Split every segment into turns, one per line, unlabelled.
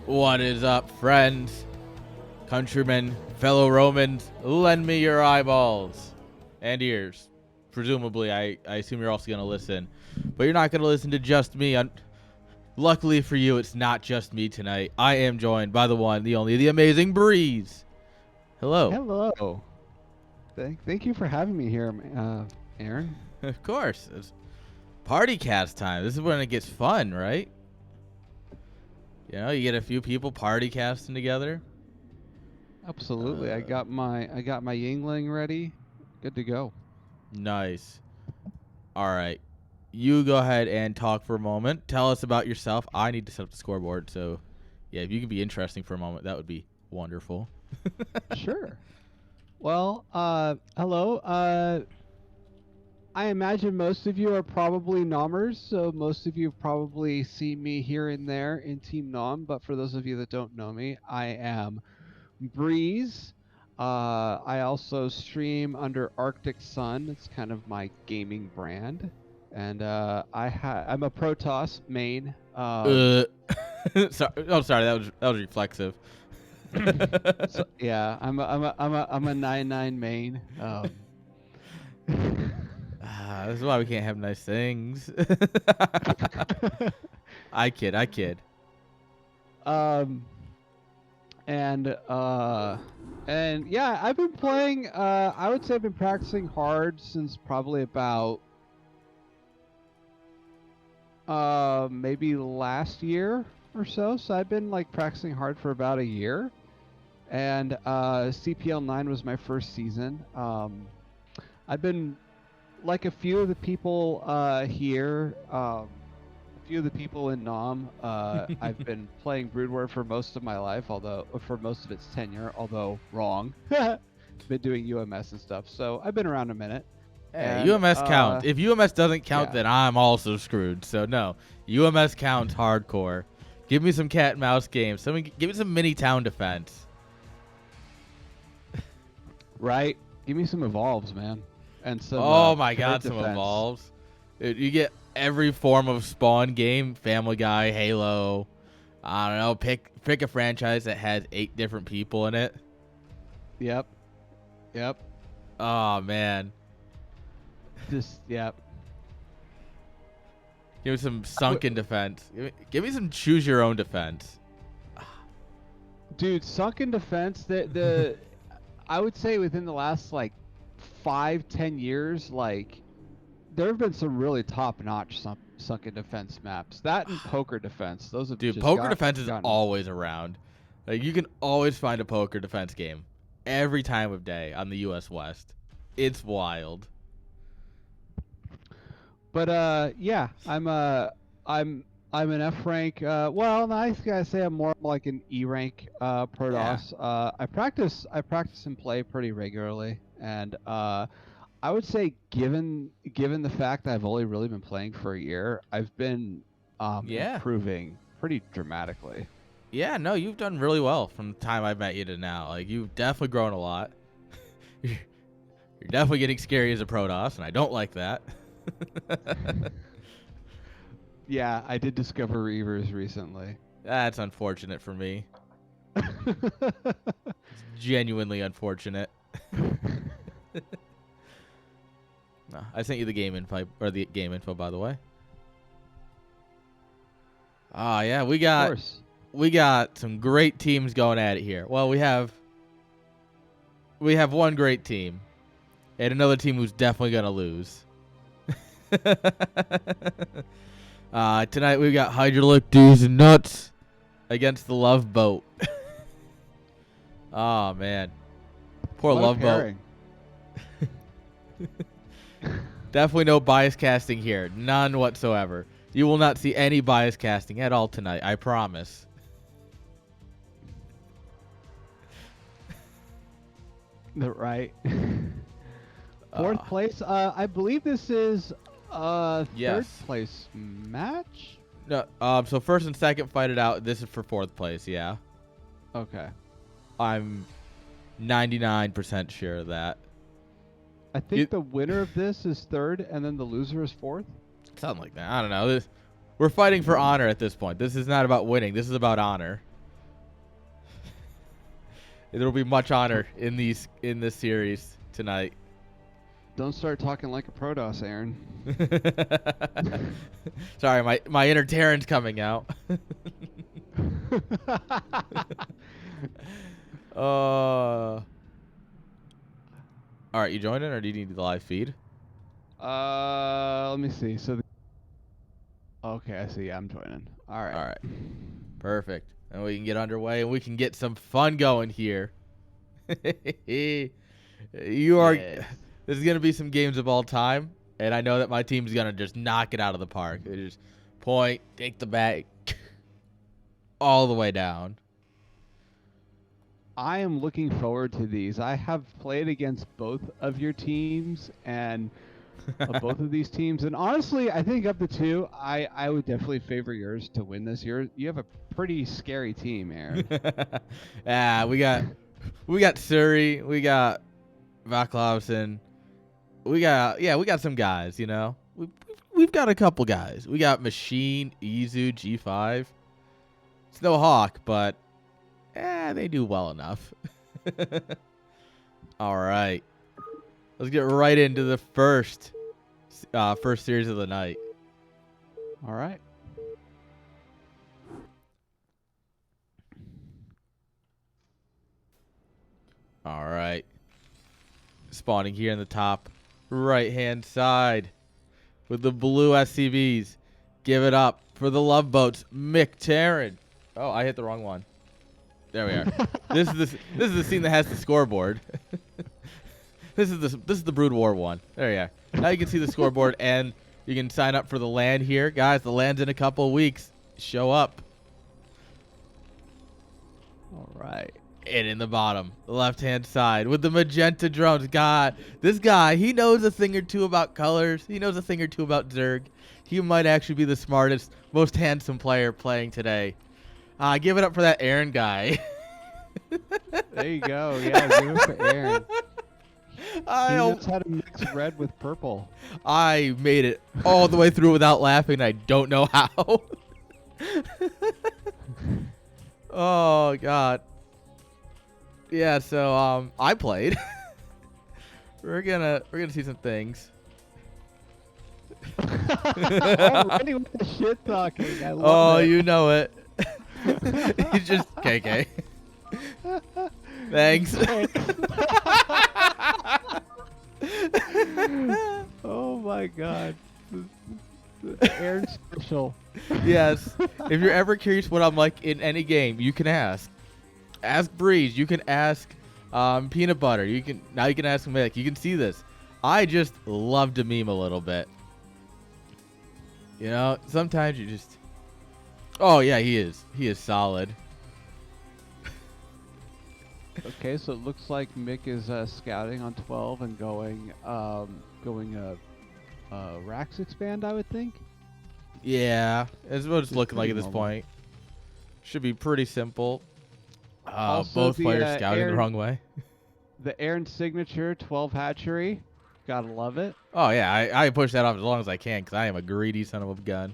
What is up, friends, countrymen, fellow Romans? Lend me your eyeballs and ears. Presumably, I assume you're also going to listen. But you're not going to listen to just me. Luckily for you, it's not just me tonight. I am joined by the one, the only, the amazing Breeze. Hello.
Hello. Thank you for having me here, Aaron.
Of course. It's party cast time. This is when it gets fun, right? You know, you get a few people party casting together.
Absolutely. I got my Yingling ready. Good to go.
Nice. All right. You go ahead and talk for a moment. Tell us about yourself. I need to set up the scoreboard, so yeah, if you can be interesting for a moment, that would be wonderful.
Sure. Well, hello. I imagine most of you are probably Nommers, so most of you have probably seen me here and there in Team Nom, but for those of you that don't know me, I am Breeze. I also stream under Arctic Sun. It's kind of my gaming brand. And I'm a Protoss main.
Sorry, sorry, that was reflexive.
So, yeah, I'm a 9/9 main.
This is why we can't have nice things. I kid.
um, and yeah, I've been playing. I would say I've been practicing hard since probably about maybe last year or so. So I've been like practicing hard for about a year. And CPL 9 was my first season. I've been like a few of the people here, a few of the people in Nom. I've been playing Brood War for most of my life, although for most of its tenure, although wrong. Been doing UMS and stuff, so I've been around a minute.
Hey,
And,
UMS counts. If UMS doesn't count,
yeah.
then I'm also screwed. So no, UMS counts hardcore. Give me some cat and mouse games. Give me some mini town defense.
Right? Give me some evolves, man. And some
Oh my god,
turret
some
defense.
evolves. You get every form of Spawn game, Family Guy, Halo. I don't know, pick a franchise that has 8 different people in it.
Yep.
Oh man.
Yep.
Give me some sunken defense. Give me some choose your own defense.
Dude, sunken defense, the I would say within the last like 5-10 years, like there have been some really top-notch sunken defense maps. That and poker defense, those have
Dude,
just
poker defense is
gotten.
always around. Like, you can always find a poker defense game every time of day on the US West. It's wild.
But yeah, I'm an F rank. Well, I gotta say I'm more like an E rank Protoss. I practice and play pretty regularly, and I would say given the fact that I've only really been playing for a year, I've been improving pretty dramatically.
Yeah, no, you've done really well from the time I've met you to now. Like, you've definitely grown a lot. You're definitely getting scary as a Protoss, and I don't like that.
Yeah, I did discover Reavers recently.
That's unfortunate for me. Genuinely unfortunate. No, I sent you the game info, by the way. Ah, yeah, we got some great teams going at it here. Well, we have one great team and another team who's definitely gonna lose. Tonight we got Hydraulic D's and Nuts against the Love Boat. Oh man, poor Love Boat. Definitely no bias casting here, none whatsoever. You will not see any bias casting at all tonight, I promise.
Right. Fourth place. I believe this is
Yes.
third place match.
No, so first and second fight it out. This is for fourth place, yeah.
Okay.
I'm 99% sure of that.
I think the winner of this is third, and then the loser is fourth.
Something like that. I don't know. We're fighting for honor at this point. This is not about winning. This is about honor. There will be much honor in this series tonight.
Don't start talking like a Protoss, Aaron.
Sorry, my inner Terran's coming out. All right, you joining or do you need the live feed?
Let me see. Okay, I see. I'm joining. All right.
All right. Perfect. And we can get underway and we can get some fun going here. You are.
Yes.
This is gonna be some games of all time, and I know that my team's gonna just knock it out of the park. They just point, take the bag, all the way down.
I am looking forward to these. I have played against both of your teams and both of these teams, and honestly, I think of the two, I would definitely favor yours to win this year. You have a pretty scary team, Aaron.
Yeah, we got Surrey, we got Vaclavson, we got some guys. You know, we've got a couple guys. We got Machine, Izu, G5. It's no Hawk, but they do well enough. All right. Let's get right into the first series of the night.
All right.
All right. Spawning here in the top right-hand side with the blue SCVs. Give it up for the Love Boats, Mick Taryn. Oh, I hit the wrong one. There we are. This is the scene that has the scoreboard. This is the Brood War one. There you are. Now you can see the scoreboard and you can sign up for the LAN here. Guys, the LAN's in a couple weeks. Show up.
All right.
And in the bottom, the left-hand side with the magenta drones. God, this guy, he knows a thing or two about colors. He knows a thing or two about Zerg. He might actually be the smartest, most handsome player playing today. Give it up for that Aaron guy.
There you go. Yeah, give it for Aaron. He knows how to mix red with purple.
I made it all the way through without laughing. I don't know how. Oh God. Yeah. So I played. We're gonna see some things.
I'm ready with the shit talking. I love it.
You know it. He's just KK. Thanks.
Oh my God. Aaron special.
Yes. If you're ever curious what I'm like in any game, you can ask. Ask Breeze. You can ask Peanut Butter. You can ask Mick. You can see this. I just love to meme a little bit. You know, sometimes you just. Oh yeah, he is. He is solid.
Okay, so it looks like Mick is scouting on 12 and going Rax expand, I would think.
Yeah, that's what it's looking like at this
normal.
point. Should be pretty simple.
Also,
Both
the,
players scouting
Aaron-
the wrong way.
The Aaron signature 12 hatchery. Gotta love it.
Oh yeah, I push that off as long as I can because I am a greedy son of a gun.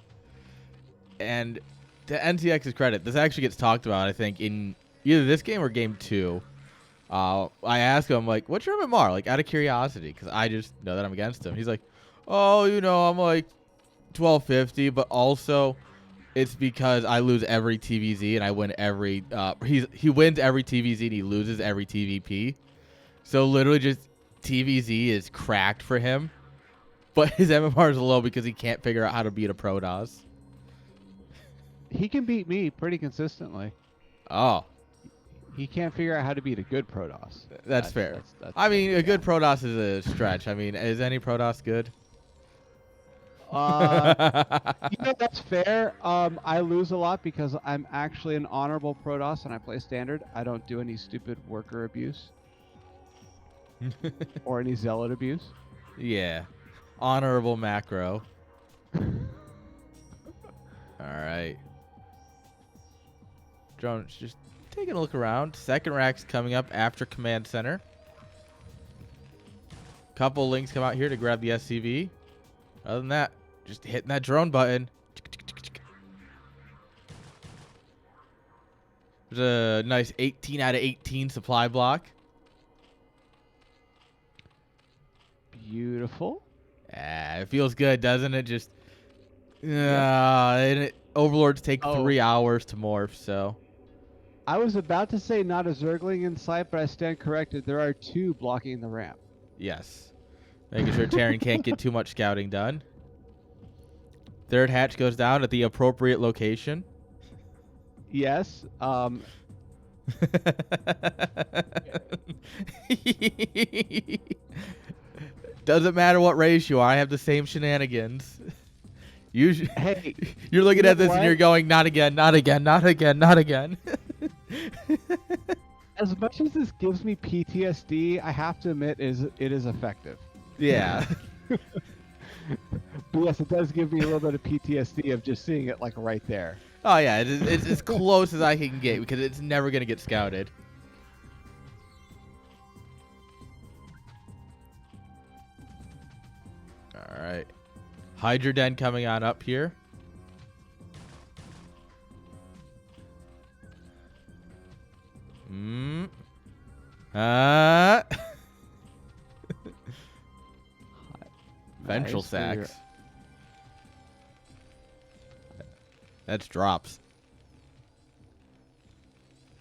And to NTX's credit, this actually gets talked about, I think, in either this game or game 2. I ask him, like, what's your MMR? Like, out of curiosity, because I just know that I'm against him. He's like, oh, you know, I'm like 1250, but also it's because I lose every TVZ and I win every he wins every TVZ and he loses every TVP. So literally just TVZ is cracked for him. But his MMR is low because he can't figure out how to beat a Protoss.
He can beat me pretty consistently.
Oh,
He can't figure out how to beat a good Protoss.
that's fair.
That's
I mean, a
yeah.
good Protoss is a stretch. I mean, is any Protoss good?
You know, that's fair. I lose a lot because I'm actually an honorable Protoss and I play standard. I don't do any stupid worker abuse or any zealot abuse.
Yeah. Honorable macro. All right. Drone's just taking a look around. Second rack's coming up after command center. Couple links come out here to grab the SCV. Other than that, just hitting that drone button. There's a nice 18 out of 18 supply block.
Beautiful.
It feels good, doesn't it? Just, and Overlords take 3 hours to morph, so.
I was about to say not a Zergling in sight, but I stand corrected. There are 2 blocking the ramp.
Yes. Making sure Terran can't get too much scouting done. Third hatch goes down at the appropriate location.
Yes.
Doesn't matter what race you are. I have the same shenanigans.
Hey,
you're looking at this and you're going, not again, not again, not again, not again.
As much as this gives me PTSD, I have to admit it is effective.
Yeah.
But yes, it does give me a little bit of PTSD of just seeing it like right there.
Oh yeah, it's as close as I can get because it's never gonna get scouted. All right, Hydra Den coming on up here. Ventral sacks. That's drops.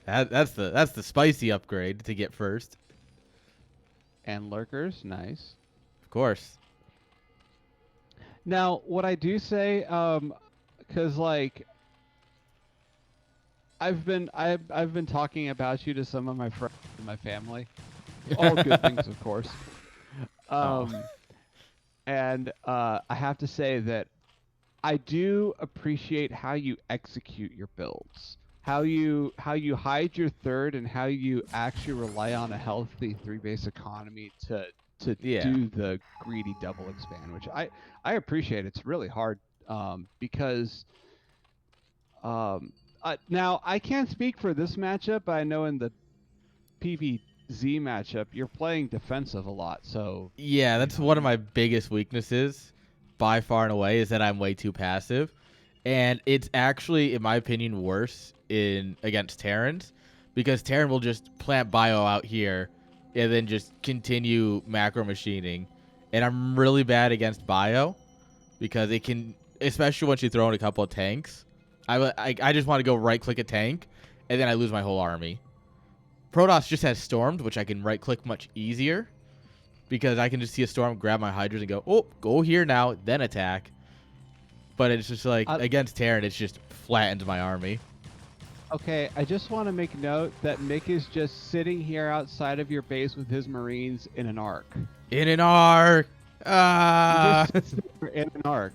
That's the spicy upgrade to get first.
And lurkers, nice.
Of course.
Now, what I do say, because like I've been talking about you to some of my friends and my family, all good things, of course. And I have to say that I do appreciate how you execute your builds, how you hide your third, and how you actually rely on a healthy 3-base economy to do the greedy double expand, which I appreciate. It's really hard because now I can't speak for this matchup, but I know in the PvZ matchup you're playing defensive a lot. So
yeah, that's one of my biggest weaknesses by far and away, is that I'm way too passive. And it's actually, in my opinion, worse against Terrans, because Terran will just plant bio out here and then just continue macro machining. And I'm really bad against bio because it can, especially once you throw in a couple of tanks. I just want to go right click a tank and then I lose my whole army. Protoss just has Stormed, which I can right click much easier because I can just see a Storm, grab my Hydras and go, oh, go here now, then attack. But it's just like, against Terran, it's just flattens my army.
Okay, I just want to make note that Mick is just sitting here outside of your base with his Marines in an arc.
In an arc! Ah!
He just sits there in an arc.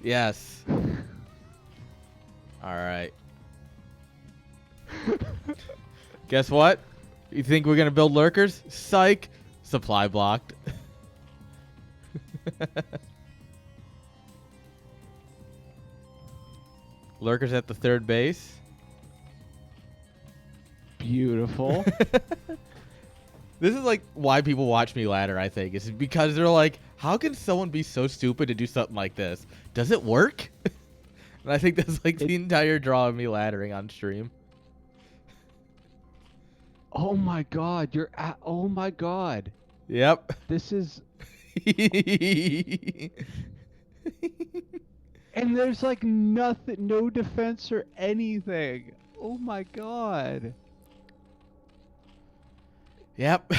Yes. Alright. Guess what? You think we're going to build lurkers? Psych! Supply blocked. Lurkers at the third base.
Beautiful.
This is like why people watch me ladder, I think. It's because they're like, how can someone be so stupid to do something like this? Does it work? And I think that's like the entire draw of me laddering on stream.
Oh my god, oh my god.
Yep.
This is and there's like nothing, no defense or anything. Oh my god.
Yep.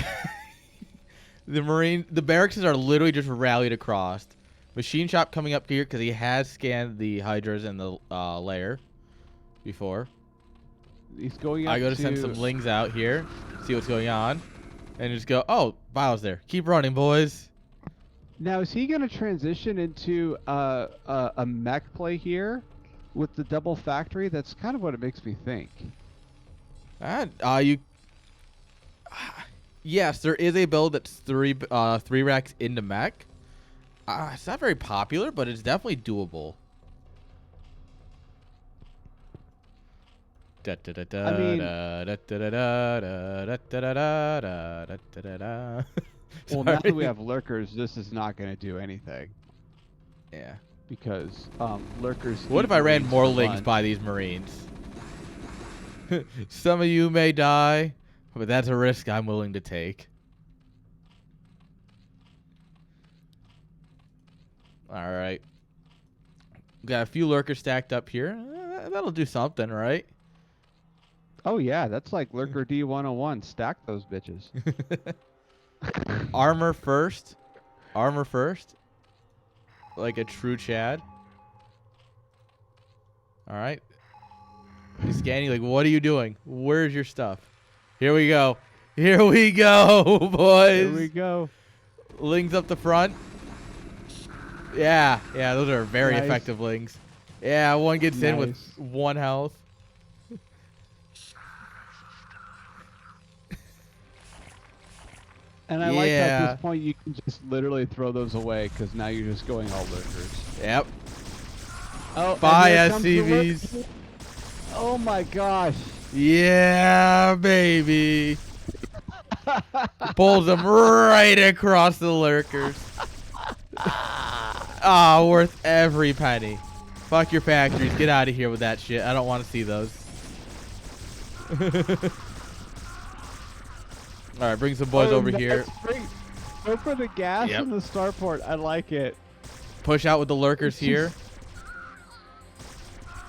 The barracks are literally just rallied across. Machine shop coming up here because he has scanned the Hydras and the lair before.
He's going up
I go to send some lings out here, see what's going on, and just go, oh, Bio's there. Keep running, boys.
Now, is he going to transition into a mech play here with the double factory? That's kind of what it makes me think.
Yes, there is a build that's three racks into mech. It's not very popular, but it's definitely doable.
I mean, well, now that we have lurkers, this is not going to do anything.
Yeah.
Because lurkers.
What if I ran more lings by these Marines? Some of you may die, but that's a risk I'm willing to take. All right. Got a few lurkers stacked up here. That'll do something, right?
Oh yeah, that's like Lurker D101. Stack those bitches.
Armor first. Armor first. Like a true Chad. All right. He's scanning like, what are you doing? Where's your stuff? Here we go. Here we go, boys.
Here we go.
Lings up the front. Yeah, those are very effective lings. Yeah, one gets in with 1 health.
And I like that at this point you can just literally throw those away because now you're just going all lurkers.
Yep.
Oh,
bye, SCVs.
Oh my gosh.
Yeah, baby. Pulls them right across the lurkers. Ah, worth every penny. Fuck your factories. Get out of here with that shit. I don't want to see those. All right, bring some boys over here.
Go for the gas in the starport. I like it.
Push out with the lurkers here.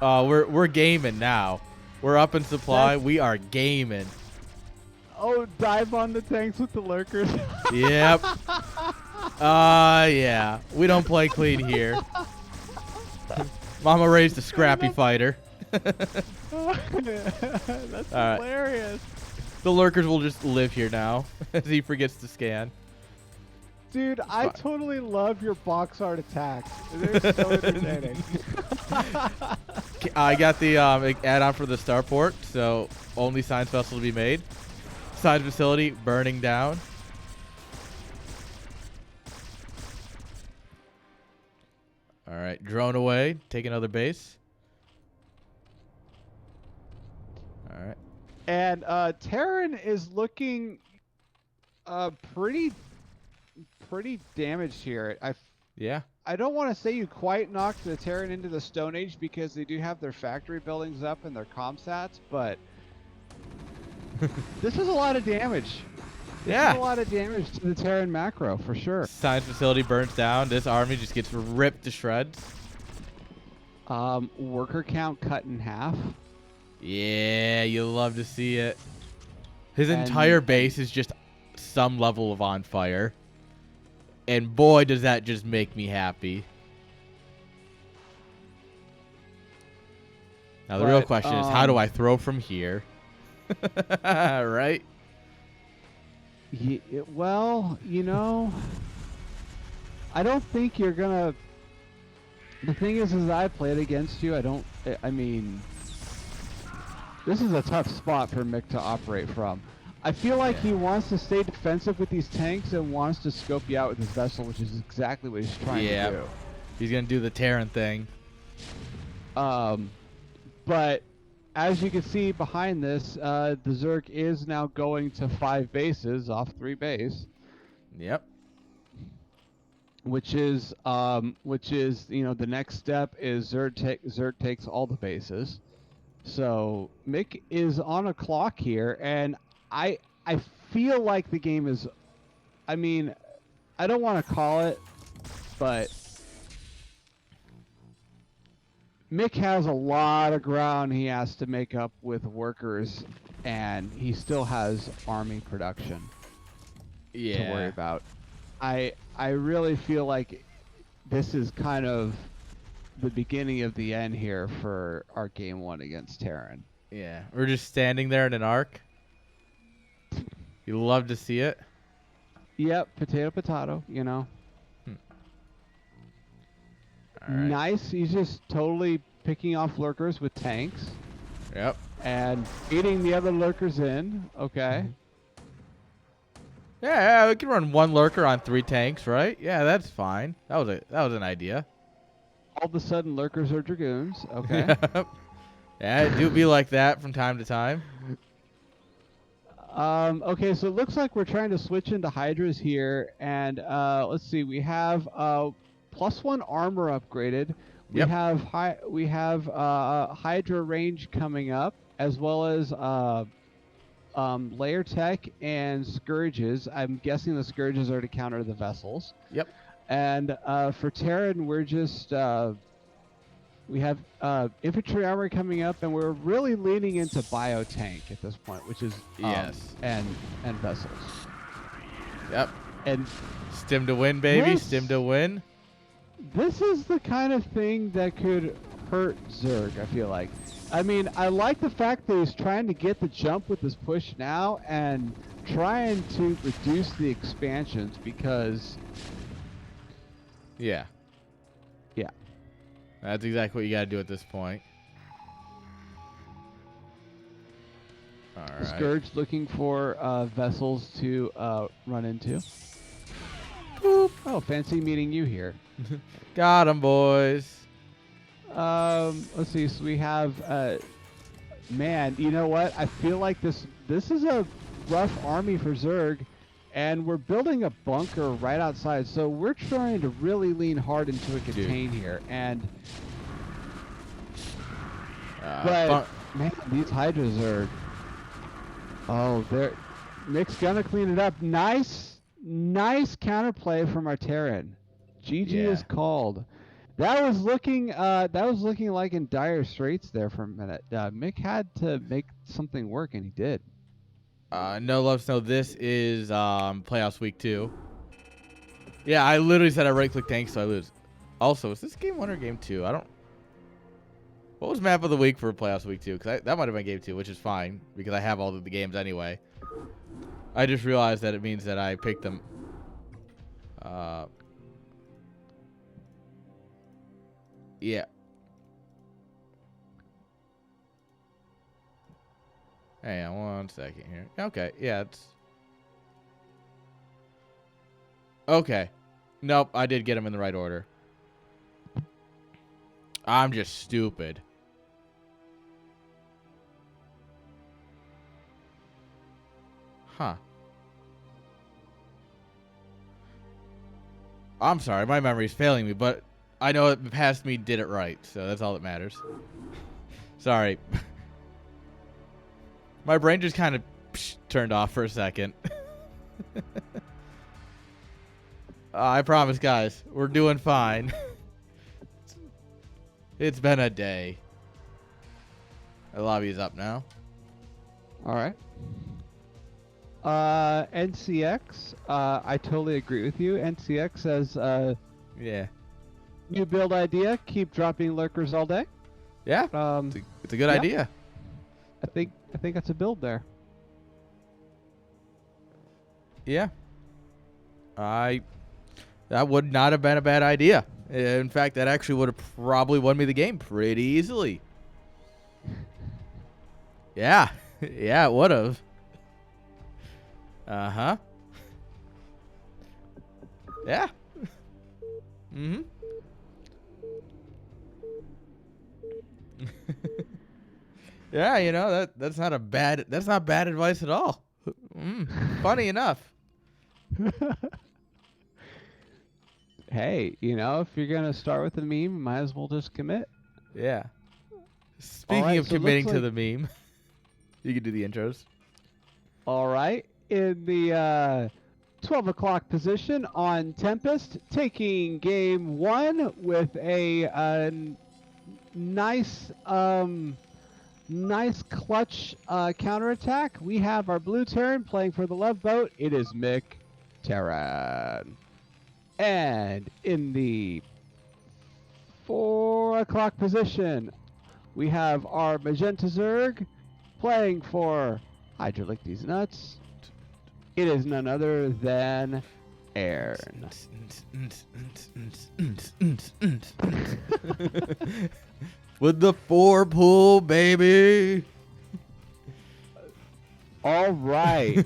We're gaming now. We're up in supply. We are gaming.
Oh, dive on the tanks with the lurkers.
Yep. Yeah. We don't play clean here. Mama raised a scrappy fighter.
That's hilarious.
The lurkers will just live here now as he forgets to scan.
Dude, I totally love your box art attacks. They're so entertaining.
I got the add-on for the starport, so only science vessel to be made. Science facility burning down. All right, drone away. Take another base. All right.
And Terran is looking pretty damaged here. I don't want to say you quite knocked the Terran into the Stone Age because they do have their factory buildings up and their comsats, but this is a lot of damage. This is a lot of damage to the Terran macro for sure.
Science facility burns down. This army just gets ripped to shreds.
Worker count cut in half.
Yeah, you love to see it. His entire base is just some level of on fire. And boy, does that just make me happy. Now, the real question is, how do I throw from here? Right?
Well, you know, I don't think you're going to... The thing is I played against you, I mean... This is a tough spot for Mick to operate from. I feel like he wants to stay defensive with these tanks and wants to scope you out with his vessel, which is exactly what he's trying to do.
He's going to do the Terran thing.
But as you can see behind this, the Zerg is now going to 5 bases off 3 base.
Yep.
Which is you know, the next step is Zerg takes all the bases. So Mick is on a clock here, and I feel like the game is, I mean, I don't want to call it, but Mick has a lot of ground he has to make up with workers, and he still has army production to worry about. I really feel like this is kind of the beginning of the end here for our game 1 against Terran.
Yeah, we're just standing there in an arc. You love to see it.
Yep, potato, you know.
All right.
Nice. He's just totally picking off lurkers with tanks.
Yep.
And beating the other lurkers in. Okay.
Yeah, we can run 1 lurker on 3 tanks, right? Yeah, that's fine. That was an idea.
All of a sudden, lurkers are dragoons. Okay.
Yeah, it do be like that from time to time.
Okay, so it looks like we're trying to switch into Hydras here, and let's see, we have +1 armor upgraded. We have Hydra range coming up, as well as layer tech and scourges. I'm guessing the scourges are to counter the vessels.
Yep.
And for Terran, we're just we have infantry armor coming up, and we're really leaning into biotank at this point, which is
Yes.
and vessels.
Yep.
And
Stim to win, baby.
This-
Stim to win.
this is the kind of thing that could hurt Zerg, I feel like. I mean, I like the fact that he's trying to get the jump with this push now and trying to reduce the expansions because...
Yeah.
Yeah.
That's exactly what you got to do at this point. All
The
right.
Scourge looking for vessels to run into.
Boop.
Oh, fancy meeting you here.
Got him, boys.
Let's see. So we have, man. You know what? I feel like this is a rough army for Zerg, and we're building a bunker right outside. So we're trying to really lean hard into a contain here. And but man, these Hydras are. Oh, they're Nick's gonna clean it up. Nice counterplay from our Terran. GG is called. That was looking like in dire straits there for a minute. Mick had to make something work, and he did.
No love snow. This is playoffs week 2. Yeah, I literally said I right click tank, so I lose. Also, is this game 1 or game 2? I don't. What was map of the week for playoffs week 2? Because that might have been game 2, which is fine because I have all of the games anyway. I just realized that it means that I picked them. Yeah. Hang on 1 second here. Okay, yeah, it's... Okay. Nope, I did get them in the right order. I'm just stupid. Huh. I'm sorry, my memory's failing me, but I know it past me did it right, so that's all that matters. Sorry. My brain just kind of turned off for a second. I promise, guys, we're doing fine. It's been a day. The lobby is up now.
All right. NCX, I totally agree with you. NCX says,
Yeah.
new build idea, keep dropping lurkers all day.
Yeah. It's a good idea.
I think that's a build there.
Yeah. That would not have been a bad idea. In fact, that actually would have probably won me the game pretty easily. Yeah. Yeah, it would have. Uh-huh. Yeah. Mm-hmm. Yeah, you know, that's not bad advice at all. Funny enough.
Hey, you know, if you're gonna start with a meme, might as well just commit.
Yeah. Speaking
right,
of
so it
committing
looks
to the meme, you can do the intros.
All right, in the 12 o'clock position on Tempest, taking game 1 with a nice clutch counterattack. We have our blue Terran playing for the love boat. It is Mick Terran. And in the 4 o'clock position, we have our magenta Zerg playing for Hydra lick these nuts. It is none other than Aaron.
With the 4 pool, baby.
All right.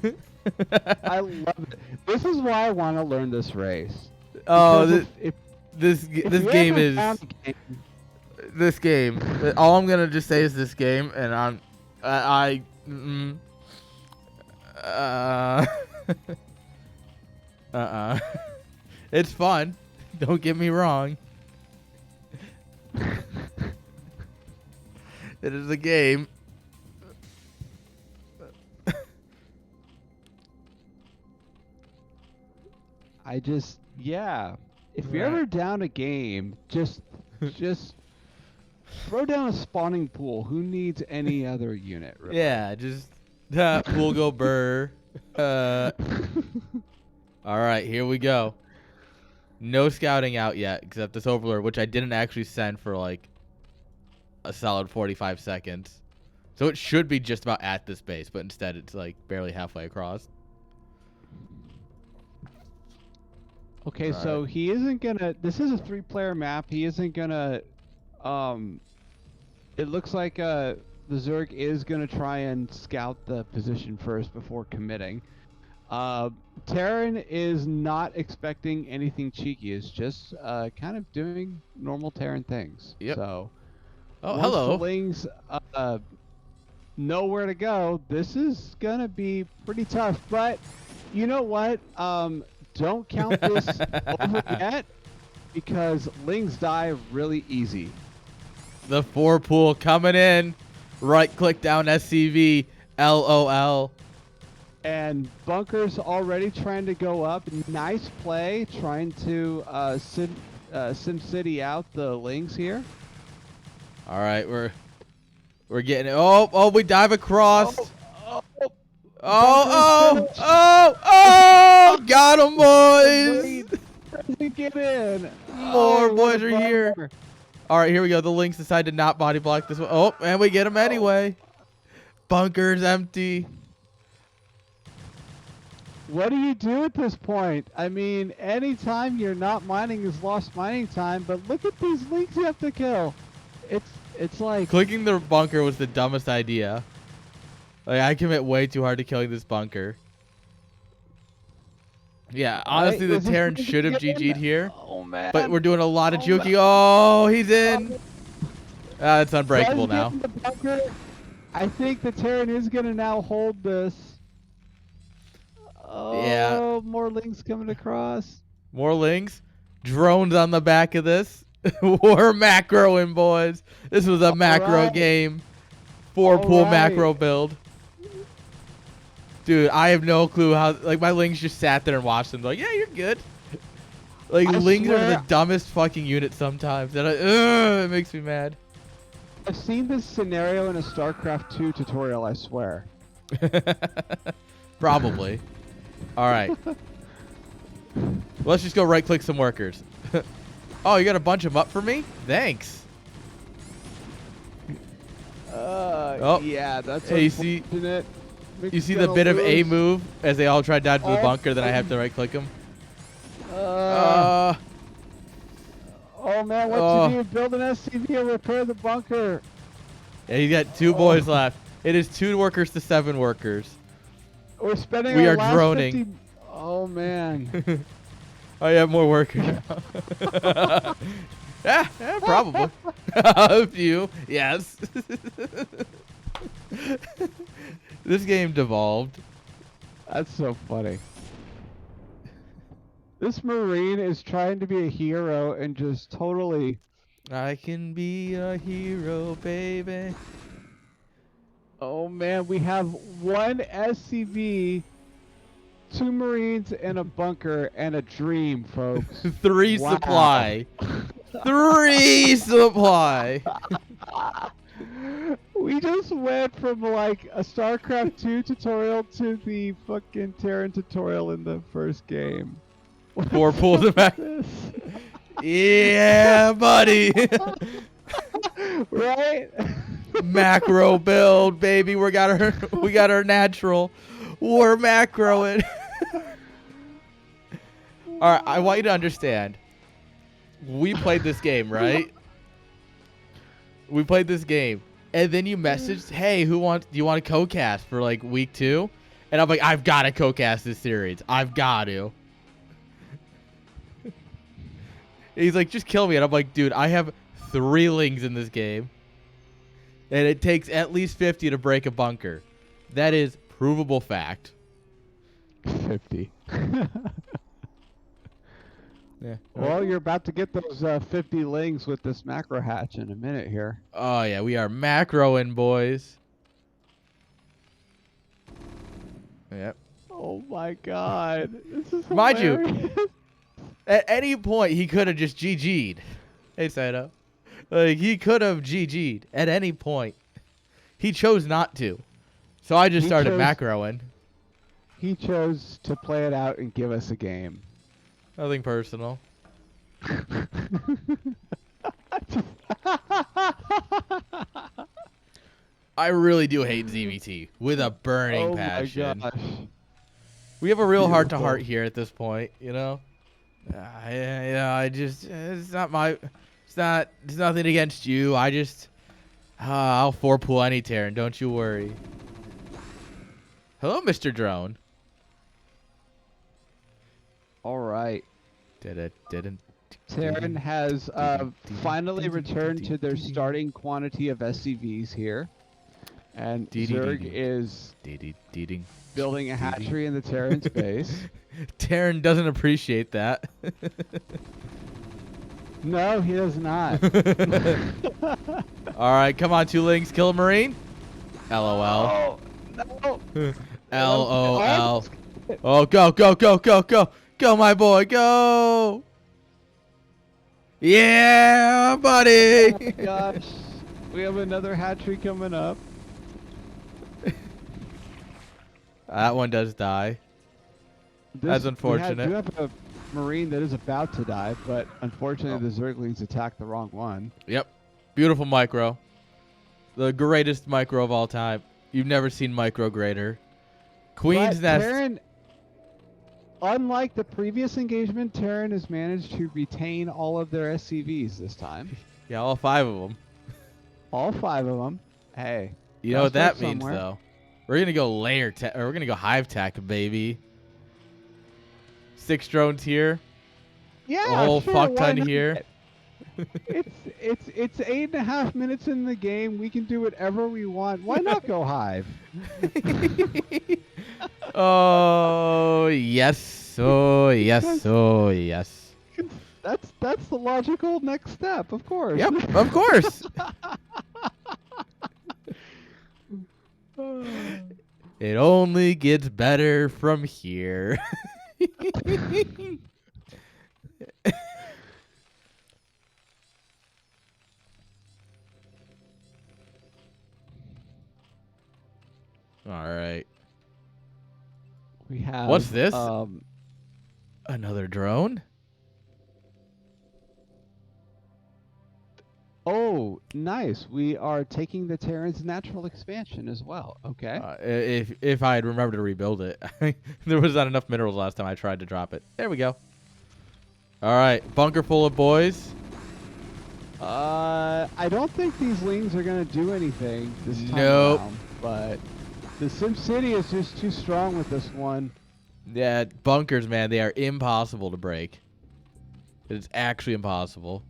I love it. This is why I want to learn this race.
Oh,
Because
this game is this game. All I'm gonna just say is this game, and it's fun. Don't get me wrong. It is a game.
Yeah. If you're
Right.
ever down a game, just throw down a spawning pool. Who needs any other unit, really?
Yeah, just pool go burr. All right, here we go. No scouting out yet, except this overlord, which I didn't actually send for like a solid 45 seconds. So it should be just about at this base, but instead it's like barely halfway across.
Okay,
All
so
right.
he isn't gonna. This is a 3-player map. He isn't gonna. Um, it looks like the Zerg is gonna try and scout the position first before committing. Terran is not expecting anything cheeky. It's just kind of doing normal Terran things.
Yep.
So
Oh,
once the
hello.
Lings know where to go, this is gonna be pretty tough. But you know what? Don't count this over yet, because Lings die really easy.
The 4 pool coming in. Right click down SCV. LOL.
And Bunker's already trying to go up. Nice play, trying to Sim City out the Lings here.
All right, we're getting it. Oh, we dive across.
Oh,
Oh,
Bunker's
got him, boys.
Doesn't get in.
More
Oh,
boys
what a
are here.
bummer.
All right, here we go. The Lynx decide to not body block this one. Oh, and we get him anyway. Bunker's empty.
What do you do at this point? I mean, anytime you're not mining is lost mining time, but look at these Lynx you have to kill. It's like...
Clicking the bunker was the dumbest idea. Like, I commit way too hard to killing this bunker. Yeah, honestly, the Terran should have GG'd here.
Oh, man.
But we're doing a lot of juking. Oh, he's in. It's unbreakable now.
The bunker. I think the Terran is going to now hold this. Oh,
Yeah.
more Lynx coming across.
More Lynx. Drones on the back of this. We're macroing, boys. This was a macro game. 4 pool macro build. Dude, I have no clue how. Like, my Lynx just sat there and watched them. Like, yeah, you're good. Like, Lynx are the dumbest fucking unit sometimes. And it makes me mad.
I've seen this scenario in a StarCraft 2 tutorial, I swear.
Probably. All right. Let's just go right-click some workers. Oh, you got a bunch of them up for me? Thanks.
Yeah, that's
hey,
unfortunate.
You see the bit of A move as they all try to dodge the bunker, then I have to right-click them?
Oh, man, what to do? Build an SCV and repair the bunker.
Yeah, you got 2 boys left. It is 2 workers to 7 workers.
We're spending
We
our
are
last
droning.
50... Oh, man.
Oh, you have more workers now. yeah, probably. A few, yes. This game devolved.
That's so funny. This Marine is trying to be a hero and just totally...
I can be a hero, baby.
Oh, man, we have 1 SCV, 2 Marines, and a bunker, and a dream, folks.
3
Wow.
supply. 3 supply.
We just went from like a StarCraft 2 tutorial to the fucking Terran tutorial in the first game.
4 pulls back. Yeah, buddy.
Right?
Macro build, baby. We got our natural. We're macroing. All right, I want you to understand. We played this game, right? We played this game, and then you messaged, "Hey, do you want to co-cast for like week 2?" And I'm like, "I've got to co-cast this series. I've got to." He's like, "Just kill me," and I'm like, "Dude, I have 3 Lings in this game, and it takes at least 50 to break a bunker. That is provable fact."
50.
Yeah.
Well, you're about to get those 50 Lings with this macro hatch in a minute here.
Oh yeah, we are macroing, boys. Yep.
Oh my god. This is
Mind
hilarious.
you, At any point, he could have just GG'd. Hey, Saito. Like, he could have GG'd at any point. He chose not to. So I just started macroing.
He chose to play it out and give us a game.
Nothing personal. I really do hate ZVT with a burning passion.
My gosh.
We have a real heart-to-heart here at this point, you know? I just, it's nothing against you. I just, I'll 4-pool any Terran, don't you worry. Hello, Mr. Drone.
All right.
Didn't.
Terran has finally returned to their starting quantity of SCVs here. And Zerg is building a hatchery in the Terran's base.
Terran doesn't appreciate that.
No, he does not.
All right, come on, 2 links, kill a Marine. LOL.
Oh, no.
LOL. Oh, go, go, go, go, go. Go, my boy, go. Yeah, buddy.
Oh my gosh. We have another hatchery coming up.
That one does die. That's unfortunate.
We do have a Marine that is about to die, but unfortunately the Zerglings attacked the wrong one.
Yep. Beautiful micro. The greatest micro of all time. You've never seen micro greater. Queen's Nest.
Terran, unlike the previous engagement, Terran has managed to retain all of their SCVs this time.
Yeah, all 5 of them.
All 5 of them. Hey.
You know what that means, though? We're gonna go we're gonna go hive tech, baby. 6 drones here.
Yeah,
a whole
sure,
fuck ton here.
It's 8.5 minutes in the game. We can do whatever we want. Why not go hive?
Oh yes, oh yes, oh yes.
That's the logical next step, of course.
Yep, of course. It only gets better from here. All right.
We have.
What's this? Another drone?
Oh, nice. We are taking the Terran's natural expansion as well. Okay.
If I had remembered to rebuild it. There was not enough minerals last time I tried to drop it. There we go. All right. Bunker full of boys.
I don't think these lings are going to do anything this time around, but the Sim City is just too strong with this one.
Yeah, bunkers, man, they are impossible to break. It's actually impossible.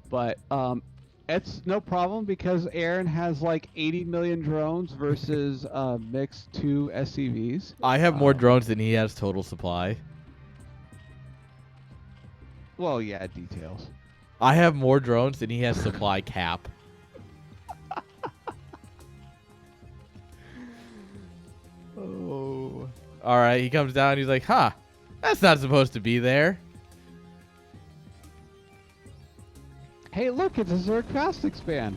But it's no problem because Aaron has like 80 million drones versus mixed 2 SCVs.
I have more drones than he has total supply.
Well, yeah, details.
I have more drones than he has supply cap. Oh. All right, he comes down. He's like, huh, that's not supposed to be there.
Hey, look, it's a Zerg fast expand.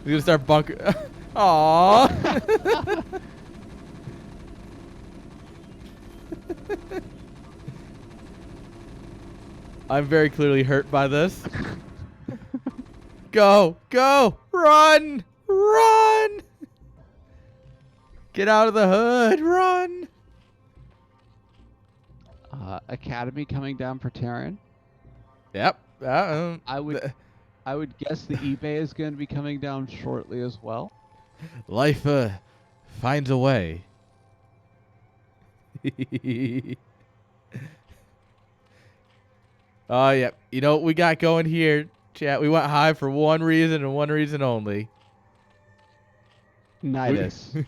He's gonna start bunker. Aww. I'm very clearly hurt by this. Go, go, run, run. Get out of the hood, run.
Academy coming down for Terran.
Yep.
I would guess the eBay is going to be coming down shortly as well.
Life finds a way. Oh, yeah. You know what we got going here, chat? We went high for one reason and one reason only.
Nidus.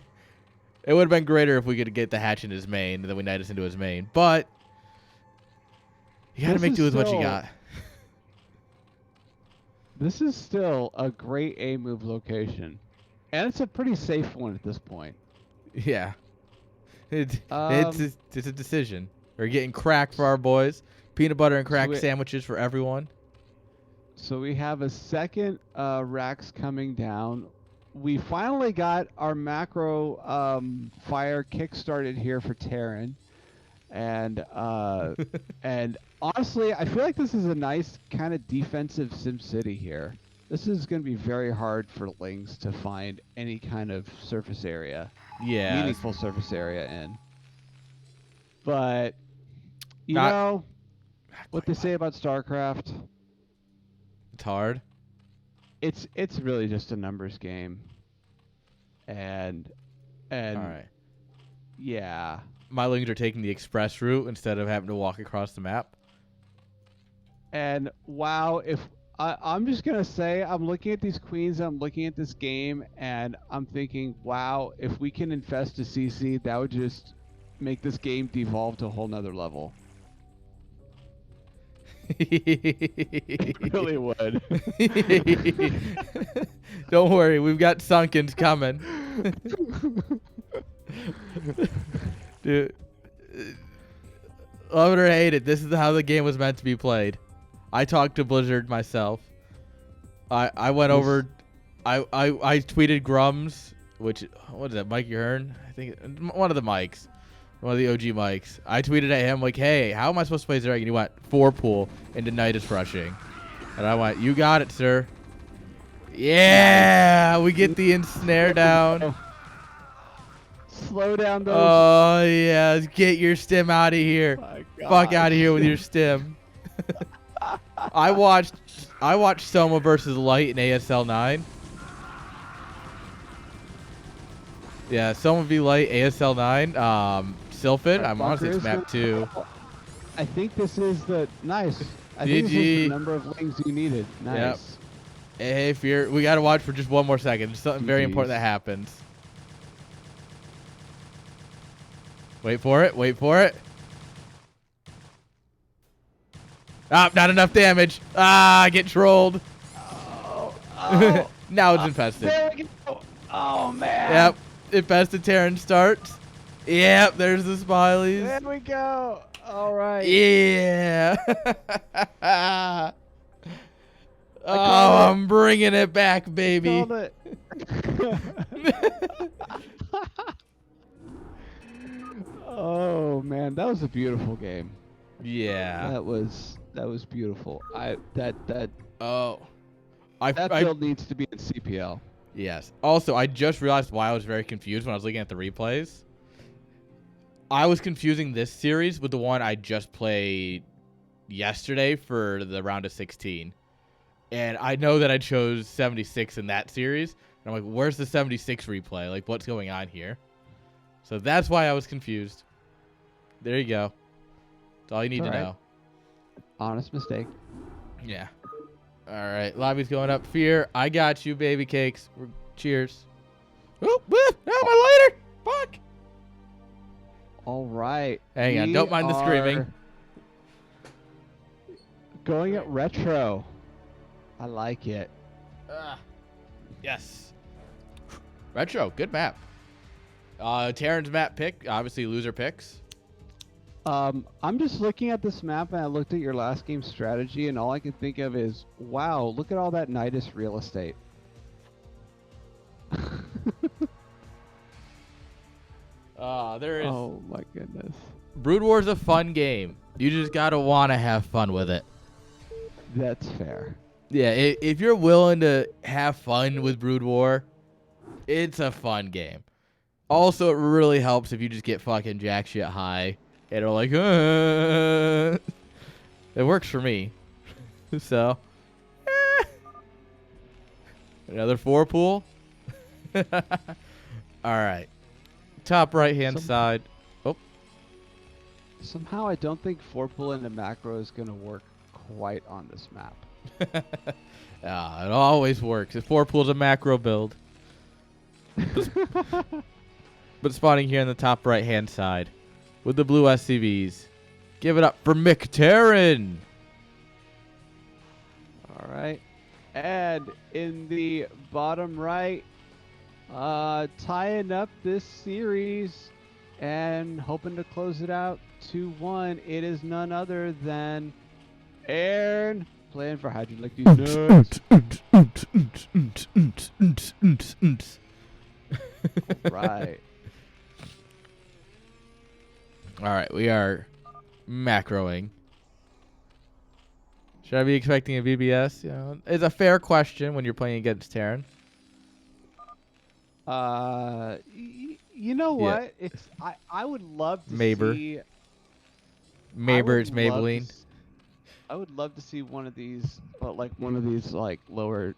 It would have been greater if we could get the hatch in his main, and then we Nidus into his main. But you got to make do with what you got.
This is still a great A move location. And it's a pretty safe one at this point.
Yeah. It's
Um,
it's a decision. We're getting crack for our boys. Peanut butter and
so
crack
we,
sandwiches for everyone.
so we have a second Rax coming down. We finally got our macro fire kickstarted here for Terran, and honestly, I feel like this is a nice kind of defensive Sim City here. This is going to be very hard for Lings to find any kind of surface area,
Yeah, it's
meaningful surface area in. But you
not,
know
not
what
quite
they
mine.
say about StarCraft?
It's hard.
It's really just a numbers game, and
All
and
right.
yeah,
My lings are taking the express route instead of having to walk across the map.
and wow, if I'm just gonna say, I'm looking at these queens, I'm looking at this game, and I'm thinking, wow, if we can infest a CC, that would just make this game devolve to a whole nother level. It really would.
Don't worry, we've got Sunkens coming. Dude, love it or hate it, this is how the game was meant to be played. I talked to Blizzard myself. I went
This-
over. I tweeted Grums, which what is that? Mikey Hearn, I think one of the mics, one of the OG mics. I tweeted at him like, "Hey, how am I supposed to play Zerg?" And he went 4-pool into Nidus rushing, and I went, "You got it, sir." Yeah, we get the ensnare down.
Slow down those.
Oh yeah, get your stim out of here.
My
Fuck out of here
gosh.
with your stim. I watched Soma versus Light in ASL 9. Yeah, Soma v Light ASL 9. Sylphid. I'm honestly it's map 2.
I think this is the nice. I think this is
GG.
the number of lings you needed. Nice.
Hey, if you're, we gotta watch for just one more second. There's something very important that
GGs.
happens. Wait for it. Wait for it. Ah, not enough damage. Ah, I get trolled.
Oh,
Now it's infested.
there we go. Oh man.
Yep, infested Terran starts. Yep, there's the Smileys.
There we go. All right.
Yeah. Oh,
called it.
I'm bringing it back, baby.
Called it. Oh man, that was a beautiful game.
Yeah.
That was beautiful. That
Oh. I
build needs to be in CPL.
Yes. Also, I just realized why I was very confused when I was looking at the replays. I was confusing this series with the one I just played yesterday for the round of 16. And I know that I chose 76 in that series. And I'm like, where's the 76 replay? Like, what's going on here? So that's why I was confused. There you go. That's all you need to know.
Honest mistake.
Yeah. All right. Lobby's going up. Fear. I got you, baby cakes. Cheers. Oh, my lighter. Fuck.
All right.
Hang on. Don't mind the screaming.
Going at retro. I like it.
Yes. Retro. Good map. Terran's map pick. Obviously, loser picks.
I'm just looking at this map, and I looked at your last game strategy, and all I can think of is, wow, look at all that Nidus real estate.
There is.
Oh my goodness.
Brood War's a fun game. You just gotta wanna have fun with it.
That's fair.
Yeah, if you're willing to have fun with Brood War, it's a fun game. Also, it really helps if you just get fucking jack shit high and are like, It works for me. So, another 4-pool. All right. Top right-hand side. Oh.
Somehow I don't think 4-pool into macro is going to work quite on this map.
It always works. If 4-pool's a macro build. But spawning here in the top right-hand side with the blue SCVs. Give it up for McTerran.
All right. And in the bottom right, Tying up this series and hoping to close it out 2-1. It is none other than Aaron playing for How'd You Like These Nuts. Right.
All right, we are macroing. Should I be expecting a BBS? You know, it's a fair question when you're playing against Terran.
You know
Yeah.
what? It's I would love to
Maber.
see.
Maber, it's Maybelline.
I would love to see one of these, like one of these like lower,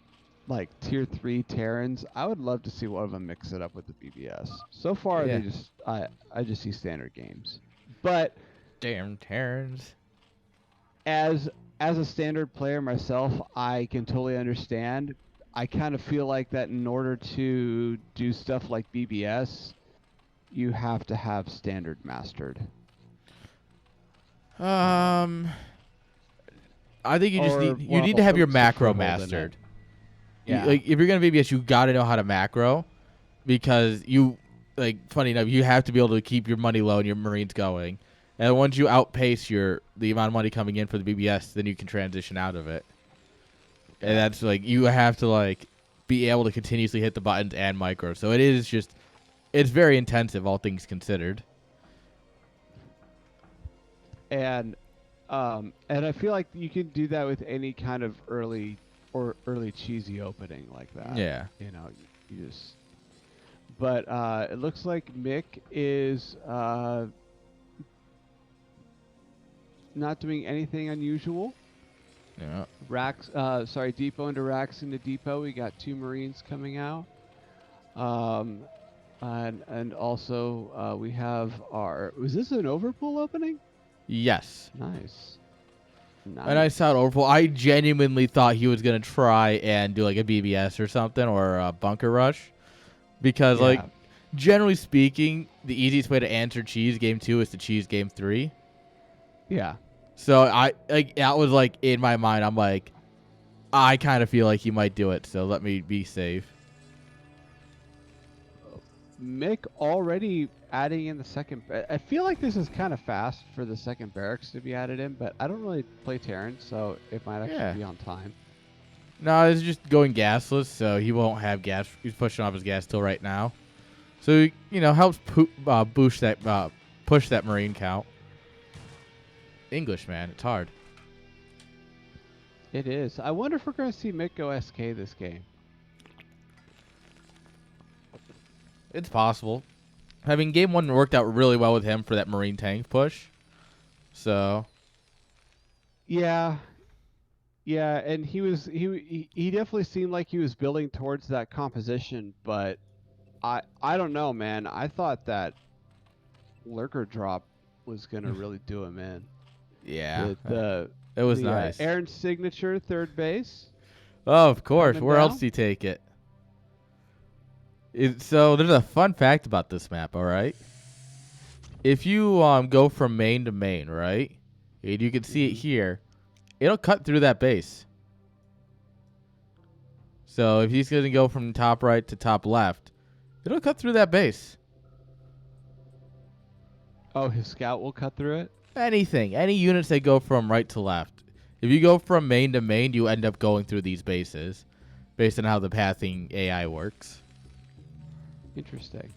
like tier 3 Terrans. I would love to see one of them mix it up with the BBS. So far,
Yeah.
they just I just see standard games. But
Damn Terrans.
as a standard player myself, I can totally understand. I kind of feel like that in order to do stuff like BBS, you have to have standard mastered.
I think you just
Or,
need to have your
some
macro
foothold in it.
mastered.
Yeah.
Like if you're gonna BBS, you got to know how to macro, because you, like, funny enough, you have to be able to keep your money low and your Marines going. And once you outpace the amount of money coming in for the BBS, then you can transition out of it.
Yeah.
And that's like, you have to like be able to continuously hit the buttons and micro. So it's very intensive, all things considered.
And I feel like you can do that with any kind of early cheesy opening like that.
Yeah.
You know, you just. But it looks like Mick is not doing anything unusual.
Yeah.
Depot into racks into depot. We got 2 Marines coming out. And also we have was this an overpool opening?
Yes.
Nice.
And I saw it overpool. I genuinely thought he was gonna try and do like a BBS or something, or a bunker rush, because like, generally speaking, the easiest way to answer cheese game 2 is to cheese game 3.
Yeah.
So I like, that was like in my mind. I'm like, I kind of feel like he might do it, so let me be safe.
Mick already adding in the second. I feel like this is kind of fast for the second barracks to be added in, but I don't really play Terran, so it might actually be on time.
No, it's just going gasless, so he won't have gas. He's pushing off his gas till right now, so helps push that Marine count. English, man, it's hard.
It is. I wonder if we're going to see Mick go SK this game.
It's possible. I mean, game 1 worked out really well with him for that Marine tank push. So.
Yeah, and he definitely seemed like he was building towards that composition, but I don't know, man. I thought that lurker drop was gonna really do him in.
Yeah,
it
was nice.
Aaron's signature third base.
Oh, of course. Where
down.
else do you take it? So there's a fun fact about this map, all right? If you go from main to main, right? And you can see it here. It'll cut through that base. So if he's going to go from top right to top left, it'll cut through that base.
Oh, his scout will cut through it?
Anything. Any units that go from right to left. If you go from main to main, you end up going through these bases based on how the pathing AI works.
Interesting.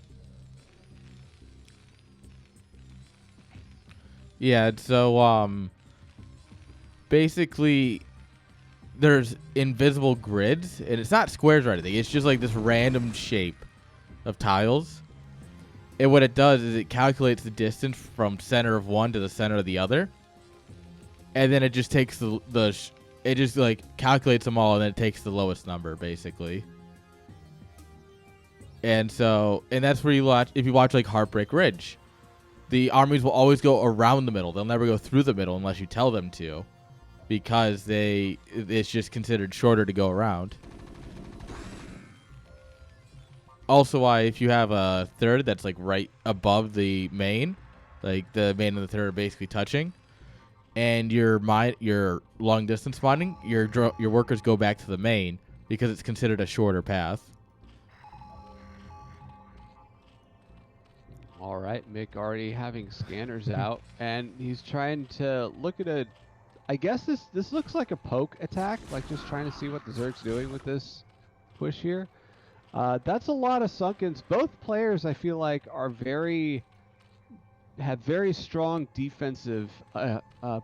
Yeah, so basically there's invisible grids, and it's not squares or anything. It's just like this random shape of tiles. And what it does is it calculates the distance from center of one to the center of the other. And then it just takes it just like calculates them all, and then it takes the lowest number basically. And that's where you watch, if you watch like Heartbreak Ridge, the armies will always go around the middle. They'll never go through the middle unless you tell them to, because it's just considered shorter to go around. Also, why if you have a third that's like right above the main, like the main and the third are basically touching, and your long distance mining, your workers go back to the main because it's considered a shorter path.
All right, Mick already having scanners out, and he's trying to look at a. I guess this looks like a poke attack, like just trying to see what the Zerg's doing with this push here. That's a lot of sunkens. Both players, I feel like, have very strong defensive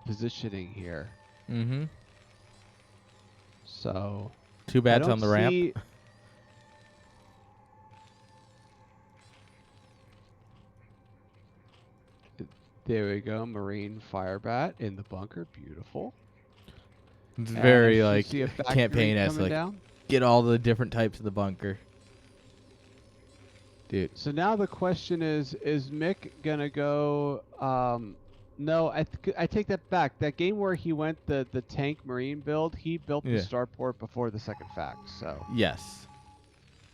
positioning here.
Mm-hmm.
So
Too
I
bad it's
don't
on the ramp.
see. There we go, Marine Firebat in the bunker, beautiful.
It's
And
very
I
like
see a factory
campaign-esque,
coming
like
down.
get all the different types of the bunker. Dude.
So now the question is Mick gonna go? No, I take that back. That game where he went the tank Marine build, he built the
Yeah.
starport before the second fact. So
Yes.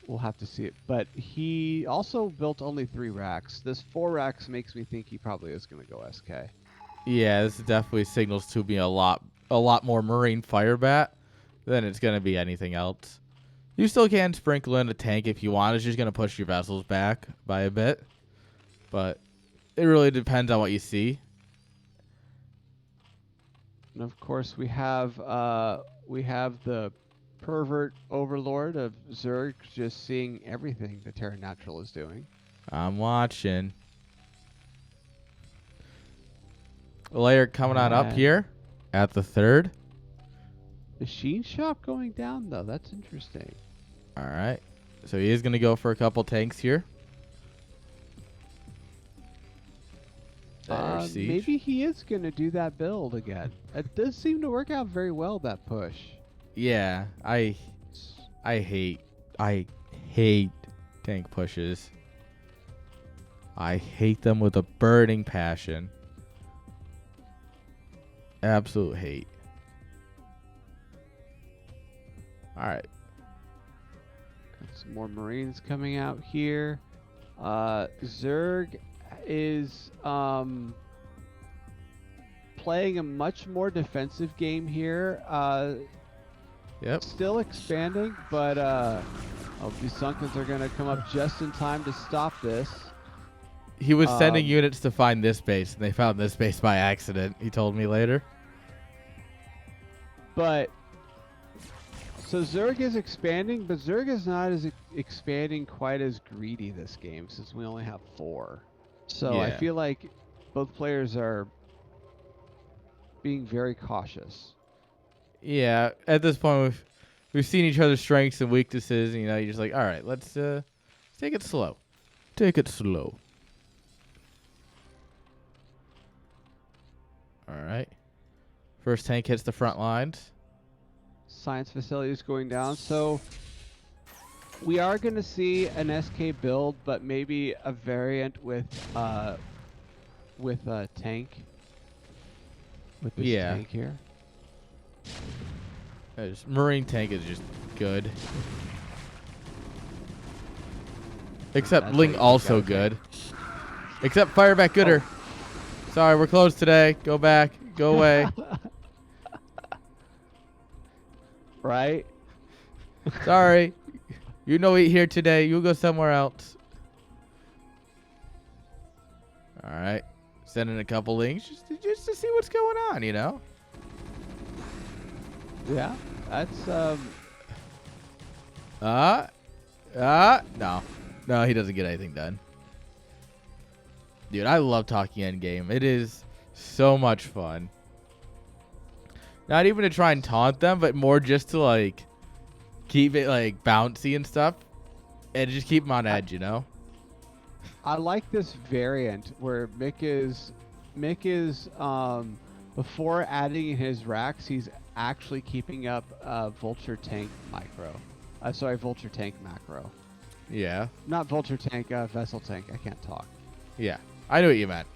we'll have to see it. But he also built only 3 racks. This 4 racks makes me think he probably is gonna go SK.
Yeah, this definitely signals to be a lot more Marine Firebat than it's gonna be anything else. You still can sprinkle in a tank if you want. It's just gonna push your vessels back by a bit, but it really depends on what you see.
And of course we have the pervert overlord of Zerg just seeing everything the Terra Natural is doing.
I'm watching. Layer coming on up here at the 3rd.
Machine shop going down though. That's interesting.
All right. So he is going to go for a couple tanks here. There's Siege.
Maybe he is going to do that build again. It does seem to work out very well, that push.
Yeah, I hate tank pushes. I hate them with a burning passion. Absolute hate. All right.
Got some more Marines coming out here. Zerg is playing a much more defensive game here.
Yep.
Still expanding, but these Sunkens are going to come up just in time to stop this.
He was sending units to find this base, and they found this base by accident, he told me later.
But so Zerg is expanding, but Zerg is not as expanding quite as greedy this game since we only have 4. So I
Yeah.
feel like both players are being very cautious.
Yeah, at this point we've seen each other's strengths and weaknesses, and, you're just like, all right, let's take it slow. Take it slow. All right. First tank hits the front lines.
Science facilities going down. So we are going to see an SK build, but maybe a variant with a tank. With this tank here.
Marine tank is just good. Except
That's
Ling
right,
also good. Except Fireback Gooder. Sorry, we're closed today. Go back. Go away.
Right?
Sorry. You know eat here today. You go somewhere else. All right. Sending a couple links just to see what's going on,
Yeah. That's
No. No, he doesn't get anything done. Dude, I love talking endgame. It is so much fun. Not even to try and taunt them, but more just to, like, keep it, like, bouncy and stuff. And just keep them on edge,
I like this variant where Mick is before adding in his racks, he's actually keeping up Vulture Tank micro. Vulture Tank macro.
Yeah.
Not Vulture Tank, Vessel Tank. I can't talk.
Yeah. I knew what you meant.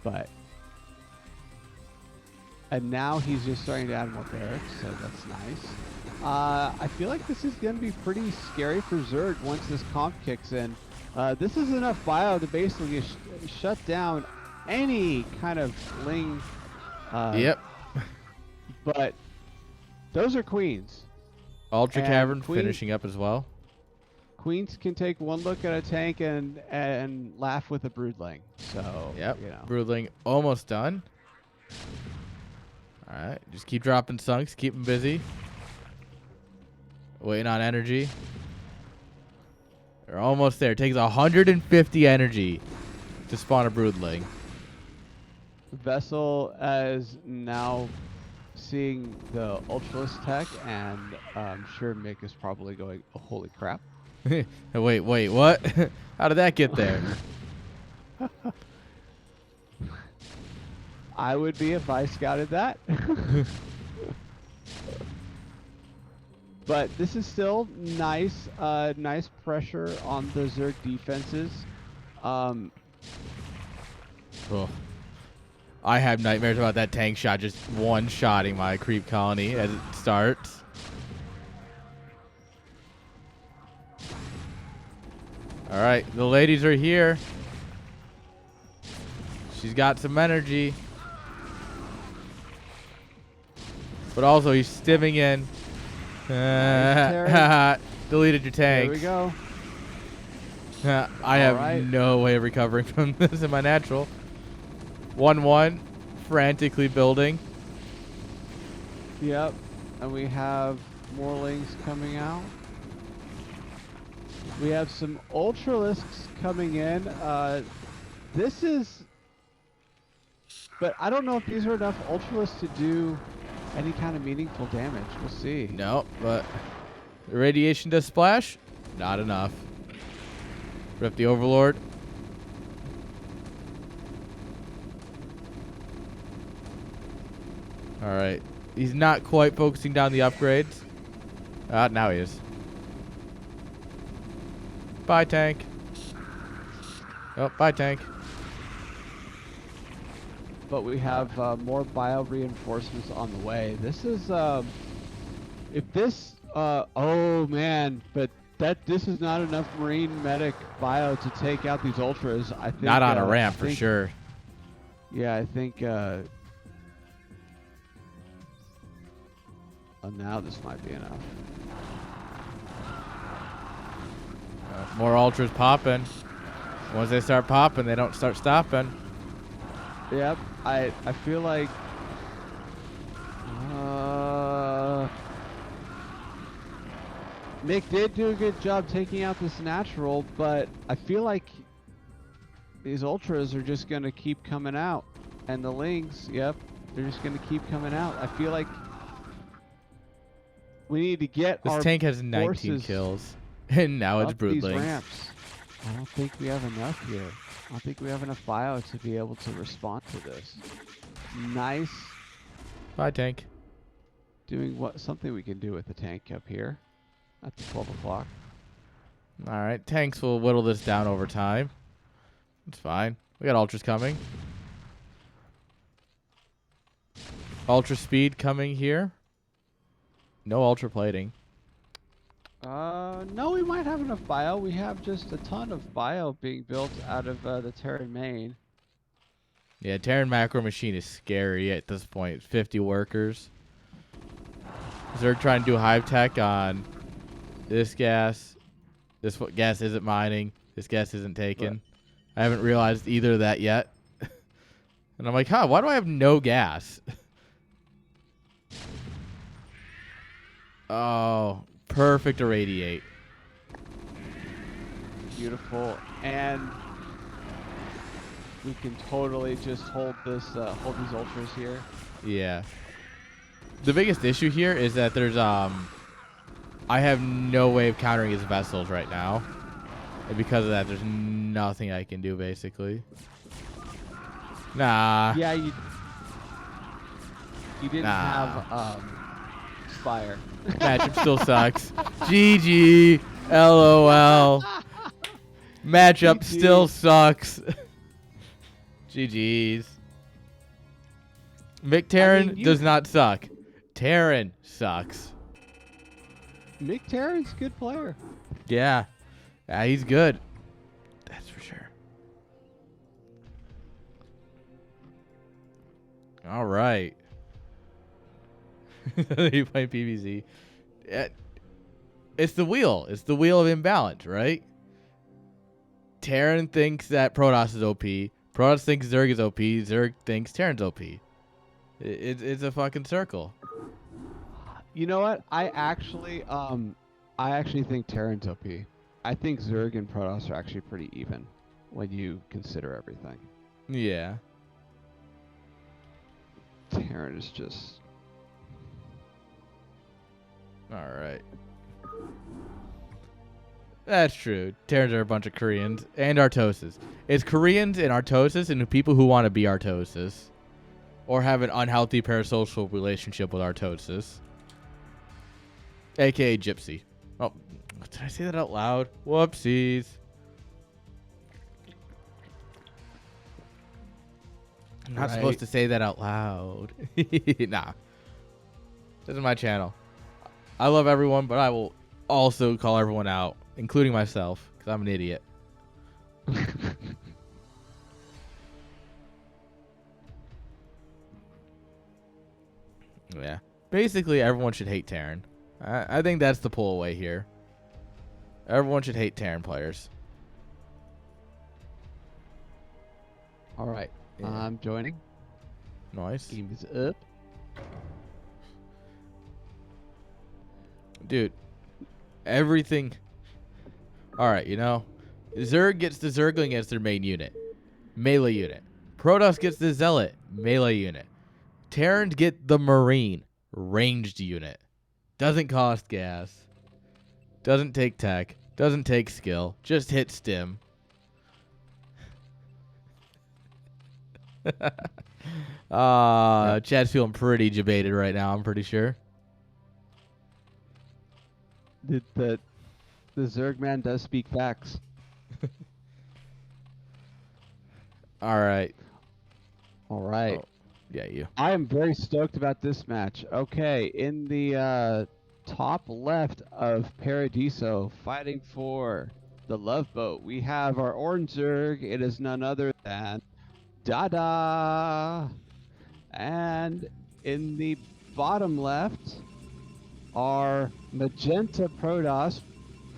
And now he's just starting to add more barracks, so that's nice. I feel like this is going to be pretty scary for Zerg once this comp kicks in. This is enough bio to basically shut down any kind of Ling.
Yep.
But those are queens.
Ultra
And
Cavern finishing up as well.
Queens can take one look at a tank and laugh with a broodling. So
Yep.
you know.
Broodling almost done. All right. Just keep dropping sunks. Keep them busy. Waiting on energy. They're almost there. It takes 150 energy to spawn a broodling.
Vessel is now seeing the Ultralist tech, and I'm sure Mick is probably going, oh, holy crap.
Wait, what? How did that get there?
I would be if I scouted that. But this is still nice, nice pressure on the Zerg defenses.
Oh. I have nightmares about that tank shot just one-shotting my creep colony as it starts. All right, the ladies are here. She's got some energy. But also, he's stimming in.
Nice,
Deleted your tank.
There we go.
I have no way of recovering from this in my natural. 1-1, frantically building.
Yep, and we have Morlings coming out. We have some Ultralisks coming in. This is... But I don't know if these are enough Ultralisks to do any kind of meaningful damage. We'll see.
No, but the radiation does splash. Not enough. Rip the Overlord. All right. He's not quite focusing down the upgrades. Now he is. Bye, tank. Oh, bye, tank.
But we have more bio reinforcements on the way. This is... if this... oh, man. But this is not enough Marine Medic bio to take out these Ultras. I think...
Not on a ramp, for sure.
Yeah, I think... oh, now this might be enough.
More ultras popping. Once they start popping, they don't start stopping.
Yep, I feel like Mick did do a good job taking out this natural, but I feel like these ultras are just gonna keep coming out, and the lings, yep, they're just gonna keep coming out. I feel like we need to get
this
our
tank has 19 kills, and now it's
these
broodlings.
ramps. I don't think we have enough here. I don't think we have enough bio to be able to respond to this. Nice.
Bye, tank.
Doing something we can do with the tank up here at the 12 o'clock.
All right, tanks will whittle this down over time. It's fine. We got ultras coming. Ultra speed coming here. No ultra plating.
No, we might have enough bio. We have just a ton of bio being built out of the Terran main.
Yeah, Terran macro machine is scary at this point. 50 workers. They're trying to do hive tech on this gas. This gas isn't mining. This gas isn't taken. I haven't realized either of that yet. And I'm like, why do I have no gas? Oh, perfect irradiate.
Beautiful. And we can totally just hold this, hold these ultras here.
Yeah. The biggest issue here is that there's I have no way of countering his vessels right now. And because of that, there's nothing I can do basically. Nah.
Yeah, you didn't have Spire.
Matchup still sucks. GG. LOL. Matchup
GG.
still sucks. GG's. Mick Terran does not suck. Terran sucks.
Mick Terran's a good player.
Yeah. He's good. That's for sure. All right. You play PvZ. It's the wheel. It's the wheel of imbalance, right? Terran thinks that Protoss is OP. Protoss thinks Zerg is OP. Zerg thinks Terran's OP. It's a fucking circle.
You know what? I actually think Terran's OP. I think Zerg and Protoss are actually pretty even when you consider everything.
Yeah.
Terran is just...
All right. That's true. Terrans are a bunch of Koreans and Artoses. It's Koreans and Artoses and people who want to be Artoses. Or have an unhealthy parasocial relationship with Artoses. AKA Gypsy. Oh, did I say that out loud? Whoopsies. I'm not supposed to say that out loud. Nah. This is my channel. I love everyone, but I will also call everyone out, including myself, because I'm an idiot. Yeah. Basically, everyone should hate Terran. I think that's the pull away here. Everyone should hate Terran players.
All right.
Yeah.
I'm joining.
Nice.
Game is up.
Dude, everything. All right, you know, Zerg gets the Zergling as their main unit, melee unit. Protoss gets the Zealot, melee unit. Terrans get the Marine, ranged unit. Doesn't cost gas. Doesn't take tech. Doesn't take skill. Just hit stim. Chad's feeling pretty debated right now, I'm pretty sure.
The Zerg man does speak facts.
All right.
All right.
Oh, yeah, you.
I am very stoked about this match. Okay, in the top left of Paradiso, fighting for the Love Boat, we have our orange Zerg. It is none other than Dada. And in the bottom left, our magenta Protoss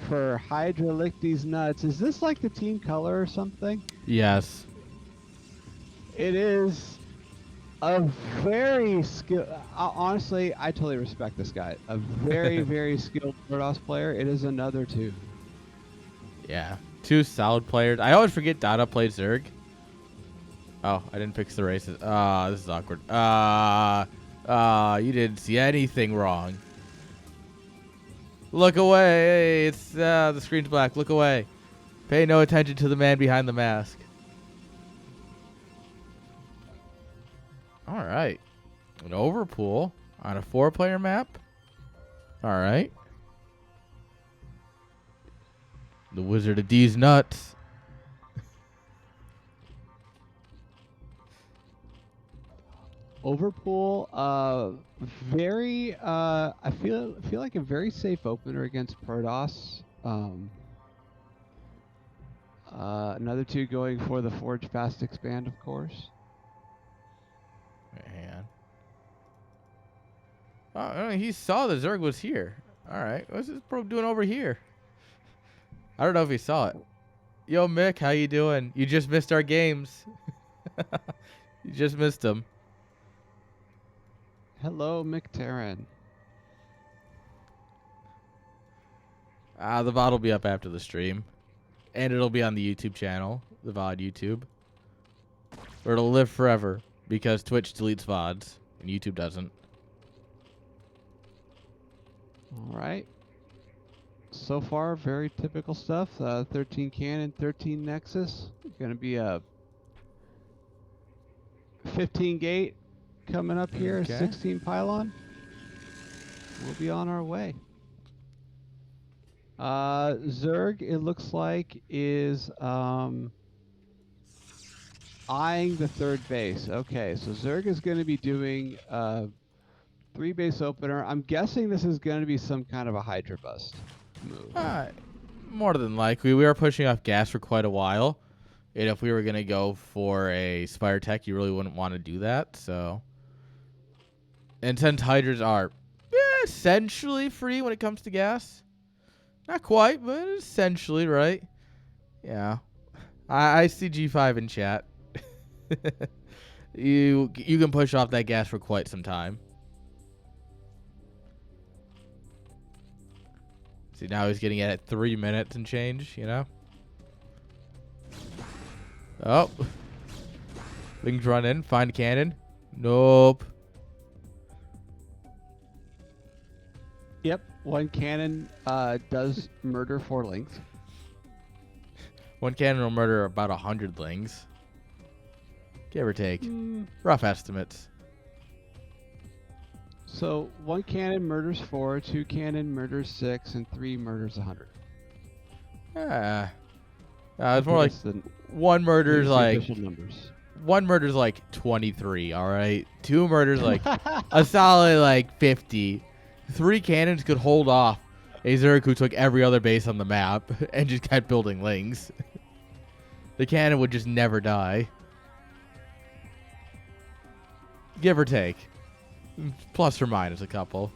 for Hydra Lick These Nuts. Is this like the team color or something?
Yes.
It is a very skilled... honestly, I totally respect this guy. A very, very skilled Protoss player. It is another two.
Yeah. Two solid players. I always forget Dada played Zerg. Oh, I didn't fix the races. This is awkward. You didn't see anything wrong. Look away. It's the screen's black. Look away. Pay no attention to the man behind the mask. All right. An overpool on a 4-player map. All right. The Wizard of D's nuts.
Overpool, very, I feel like a very safe opener against Protoss. Another two going for the Forge Fast Expand, of course.
Man. Oh, he saw the Zerg was here. All right. What's this probe doing over here? I don't know if he saw it. Yo, Mick, how you doing? You just missed our games. You just missed them.
Hello, McTarran.
The VOD will be up after the stream. And it'll be on the YouTube channel, the VOD YouTube. Or it'll live forever because Twitch deletes VODs and YouTube doesn't.
All right. So far, very typical stuff. 13 Cannon, 13 Nexus. Going to be a 15 Gate coming up here,
Okay.
16 Pylon. We'll be on our way. Zerg, it looks like, is eyeing the third base. Okay, so Zerg is going to be doing 3-base opener. I'm guessing this is going to be some kind of a Hydra bust move.
More than likely. We were pushing off gas for quite a while. And if we were going to go for a Spire Tech, you really wouldn't want to do that. So, and since Hydras are essentially free when it comes to gas, Not quite, but essentially, right? Yeah. I see G5 in chat. You can push off that gas for quite some time. See, now he's getting it at 3 minutes and change, you know? Oh. Lings run in, find cannon. Nope.
Yep, one cannon does murder 4 lings.
One cannon will murder about 100 lings. Give or take. Rough estimates.
So 1 cannon murders 4, 2 cannon murders 6, and 3 murders 100.
Yeah. It's more like
the,
one murder's like
official numbers.
One murder's like 23, all right? 2 murders like a solid like 50. 3 cannons could hold off a Zerg who took every other base on the map and just kept building lings. The cannon would just never die. Give or take. Plus or minus a couple.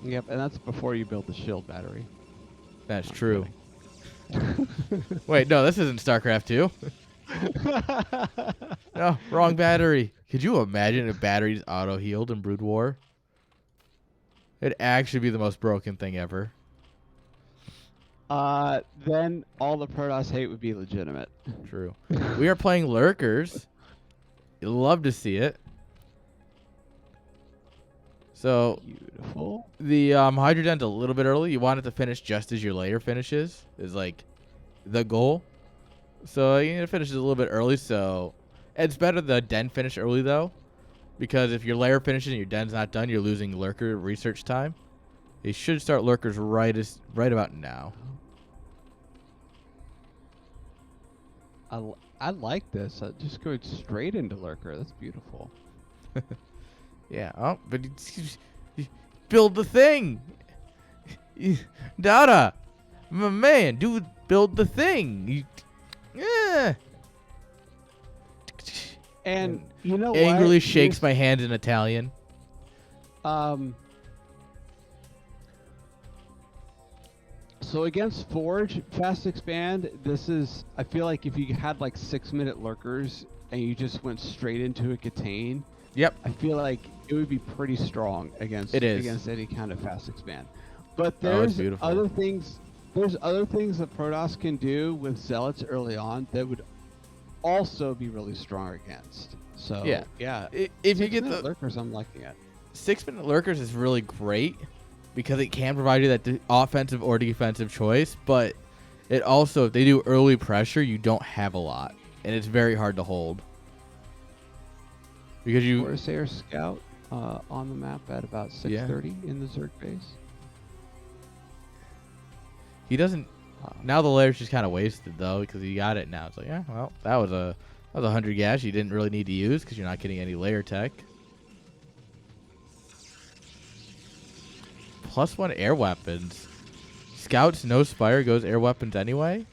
Yep, and that's before you build the shield battery.
That's true. Wait, no, this isn't StarCraft 2. No, wrong battery. Could you imagine if batteries auto-healed in Brood War? It'd actually be the most broken thing ever.
Then all the Protoss hate would be legitimate.
True. We are playing Lurkers. You'll love to see it. So,
Beautiful.
the Hydrogen's a little bit early. You want it to finish just as your layer finishes, is like the goal. So, you need to finish it a little bit early. So, it's better the den finish early, though. Because if your layer finishes and your den's not done, you're losing Lurker research time. You should start Lurkers right about now.
I like this. Just going straight into Lurker. That's beautiful.
Yeah. Oh, but you build the thing. Dada, my man, dude, build the thing. Yeah.
And you know
Angrily
what?
shakes my hand in Italian.
So against Forge, Fast Expand, this is, I feel like if you had like 6-minute Lurkers and you just went straight into a Catane,
Yep.
I feel like it would be pretty strong against any kind of Fast Expand. But there's other things. There's other things that Protoss can do with Zealots early on that would also be really strong against. So yeah.
If you get the
Lurkers, I'm liking it.
6-minute Lurkers is really great because it can provide you that offensive or defensive choice, but it also, if they do early pressure, you don't have a lot, and it's very hard to hold. Because you
Corsair Scout on the map at about 6:30 in the Zerg base.
He doesn't. Now the layer's just kind of wasted though because he got it now. It's like, yeah, well, that was a 100 gas you didn't really need to use because you're not getting any layer tech. +1 air weapons. Scouts no Spire goes air weapons anyway.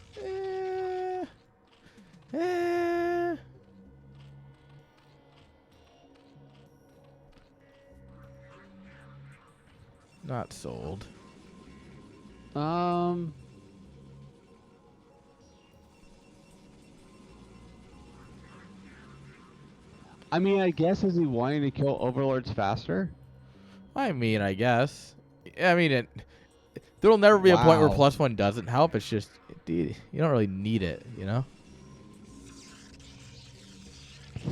Not sold.
I mean, I guess is he wanting to kill overlords faster?
I mean, I guess. I mean, there will never be a point where +1 doesn't help. It's just, dude, you don't really need it, you know?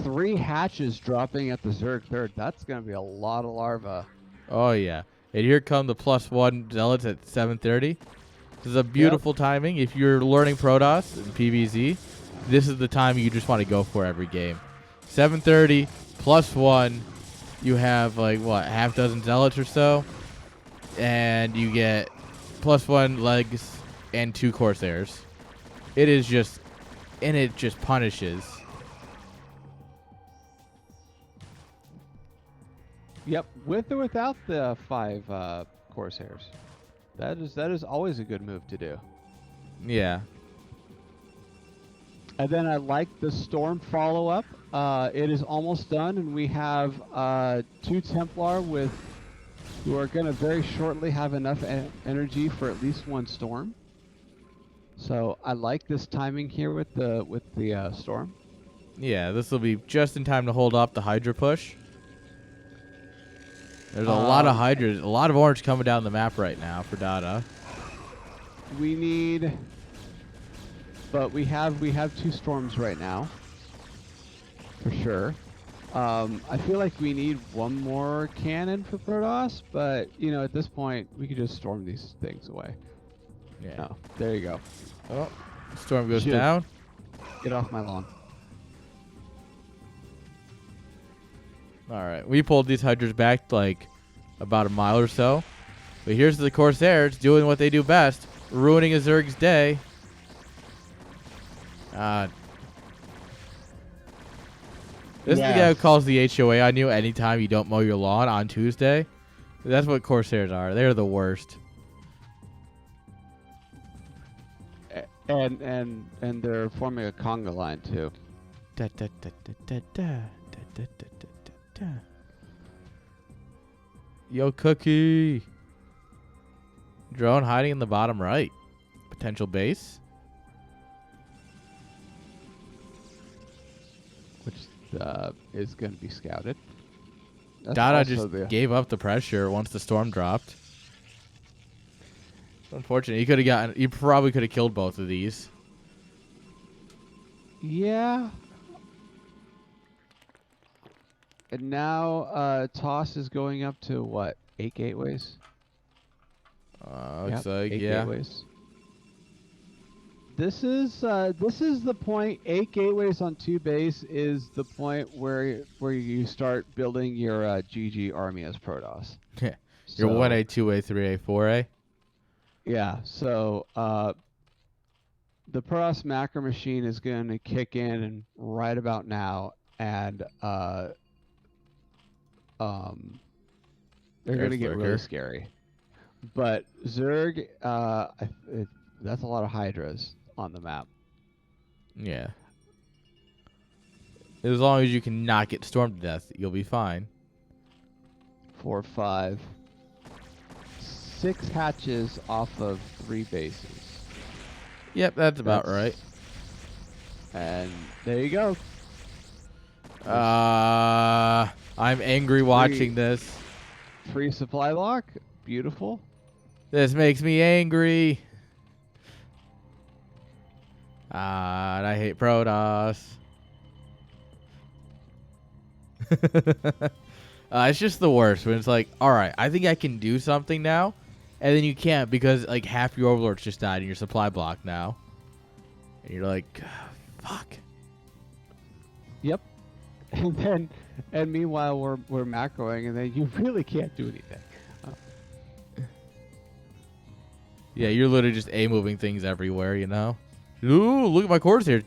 3 hatches dropping at the Zerg third. That's going to be a lot of larva.
Oh, yeah. And here come the +1 Zealots at 7:30. This is a beautiful timing. If you're learning Protoss and PvZ, this is the time you just want to go for every game. 7:30 +1. You have like what, half dozen Zealots or so, and you get +1 legs and 2 Corsairs. It is just, and it just punishes.
Yep, with or without the 5 Corsairs. That is always a good move to do.
Yeah.
And then I like the Storm follow-up. It is almost done, and we have 2 Templar with who are going to very shortly have enough energy for at least one storm. So I like this timing here with the storm.
Yeah, this will be just in time to hold up the Hydra push. There's a lot of Hydras, a lot of orange coming down the map right now for Dada.
We need, but we have 2 storms right now, for sure. I feel like we need one more cannon for Protoss, but you know, at this point, we could just storm these things away.
Yeah.
Oh, there you go.
Oh, storm goes
Shoot.
down.
Get off my lawn.
All right, we pulled these Hydras back like about a mile or so. But here's the Corsairs doing what they do best, ruining a Zerg's day. This is the guy who calls the HOA on you anytime you don't mow your lawn on Tuesday. That's what Corsairs are. They're the worst.
And they're forming a conga line too.
Da, da, da, da, da, da, da, da, da, da, da. Yo, Cookie. Drone hiding in the bottom right. Potential base.
Which is going to be scouted. That's
Dada
also
just gave up the pressure once the storm dropped. Unfortunate. He probably could have killed both of these.
Yeah. And now Toss is going up to what? 8 gateways?
Looks like
8
yeah.
gateways. This is the point. 8 gateways on 2 base is the point where you start building your GG army as Protoss.
Yeah. Your 1A, 2A, 3A, 4A.
Yeah. So the Protoss macro machine is going to kick in right about now, and they're going to get really scary. But Zerg, that's a lot of Hydras on the map.
Yeah. As long as you can not get stormed to death, you'll be fine.
4, 5, 6 hatches off of 3 bases.
Yep, that's about right.
And there you go.
I'm angry watching this.
Free supply lock. Beautiful.
This makes me angry. And I hate Protoss. It's just the worst when it's like, all right, I think I can do something now, and then you can't because like half your overlords just died in your supply block now, and you're like, fuck.
Yep. And meanwhile we're macroing, and then you really can't do anything.
Yeah, you're literally just moving things everywhere, you know. Ooh, look at my cores here.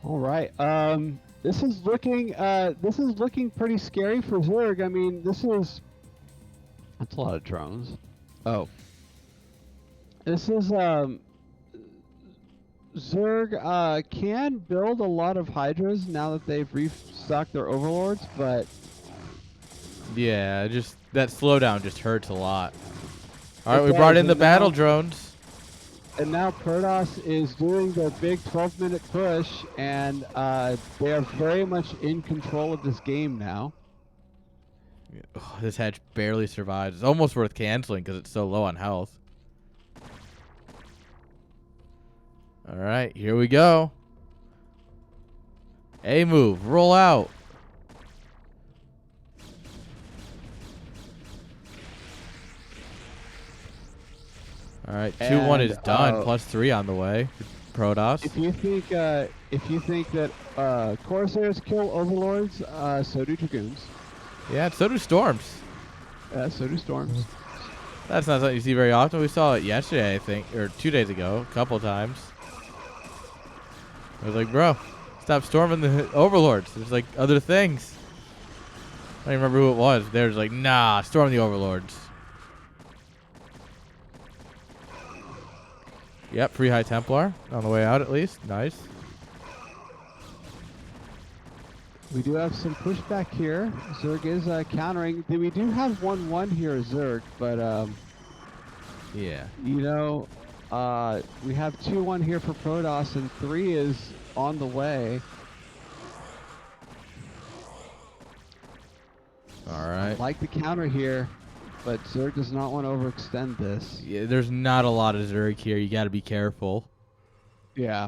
All right. This is looking pretty scary for Zerg. I mean, that's a lot of drones. Oh. This is Zerg can build a lot of Hydras now that they've restocked their overlords, but
yeah, just that slowdown just hurts a lot. All right, we brought in the battle drones.
And now Protoss is doing their big 12-minute push, and they are very much in control of this game now.
Oh, this hatch barely survives. It's almost worth canceling because it's so low on health. All right, here we go. A move, roll out. All right, 2-1 is done. +3 on the way. Protoss.
If you think that Corsairs kill overlords, so do Dragoons.
Yeah, so do Storms.
So do Storms.
That's not something you see very often. We saw it yesterday, I think, or 2 days ago, a couple times. I was like, bro, stop storming the overlords. There's like other things. I don't even remember who it was. They were just like, nah, storm the overlords. Yep, free High Templar on the way out at least. Nice.
We do have some pushback here. Zerg is countering. We do have 1-1 here, Zerg, but
Yeah.
you know, we have 2-1 here for Protoss, and 3 is on the way.
All right.
I like the counter here, but Zerg does not want to overextend this.
Yeah, there's not a lot of Zerg here. You got to be careful.
Yeah,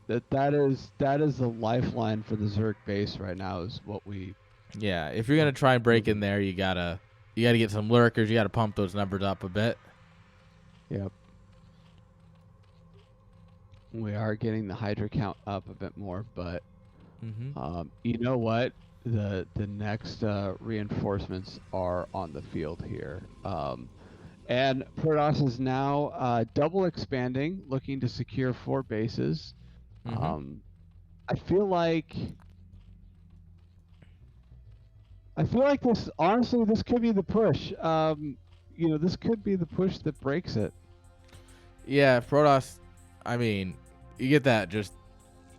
that is the lifeline for the Zerg base right now. Is what we.
Yeah, if you're gonna try and break in there, you gotta get some lurkers. You gotta pump those numbers up a bit.
Yep. We are getting the Hydra count up a bit more, but you know what? The next reinforcements are on the field here. And Protoss is now double expanding, looking to secure 4 bases. I feel like this, honestly, this could be the push. You know, this could be the push that breaks it.
Yeah, Protoss. I mean, you get that just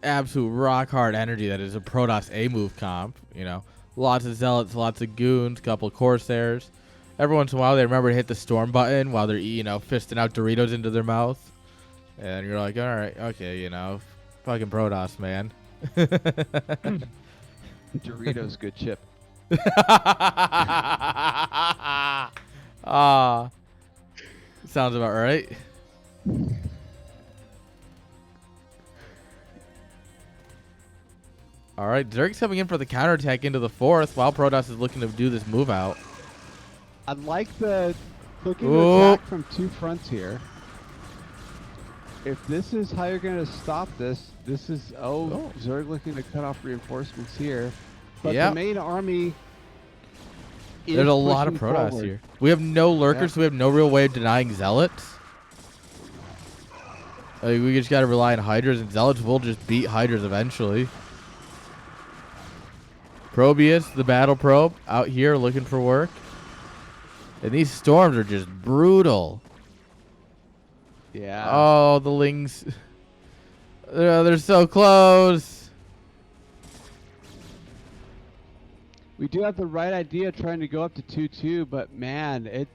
absolute rock hard energy that is a Protoss A move comp. You know, lots of zealots, lots of goons, couple corsairs. Every once in a while, they remember to hit the storm button while they're fisting out Doritos into their mouth, and you're like, all right, okay, fucking Protoss, man.
Doritos, good chip.
Sounds about right. All right, Zerg's coming in for the counterattack into the 4th while Protoss is looking to do this move out.
I like the looking to attack from 2 fronts here. If this is how you're going to stop this, this is Zerg looking to cut off reinforcements here. But the main army is
There's a lot of Protoss
forward.
here. We have no lurkers, so we have no real way of denying zealots. We just got to rely on Hydras, and zealots will just beat Hydras eventually. Probius, the battle probe, out here looking for work. And these storms are just brutal.
Yeah.
Oh, the Lings. They're so close.
We do have the right idea trying to go up to 2-2, but man, it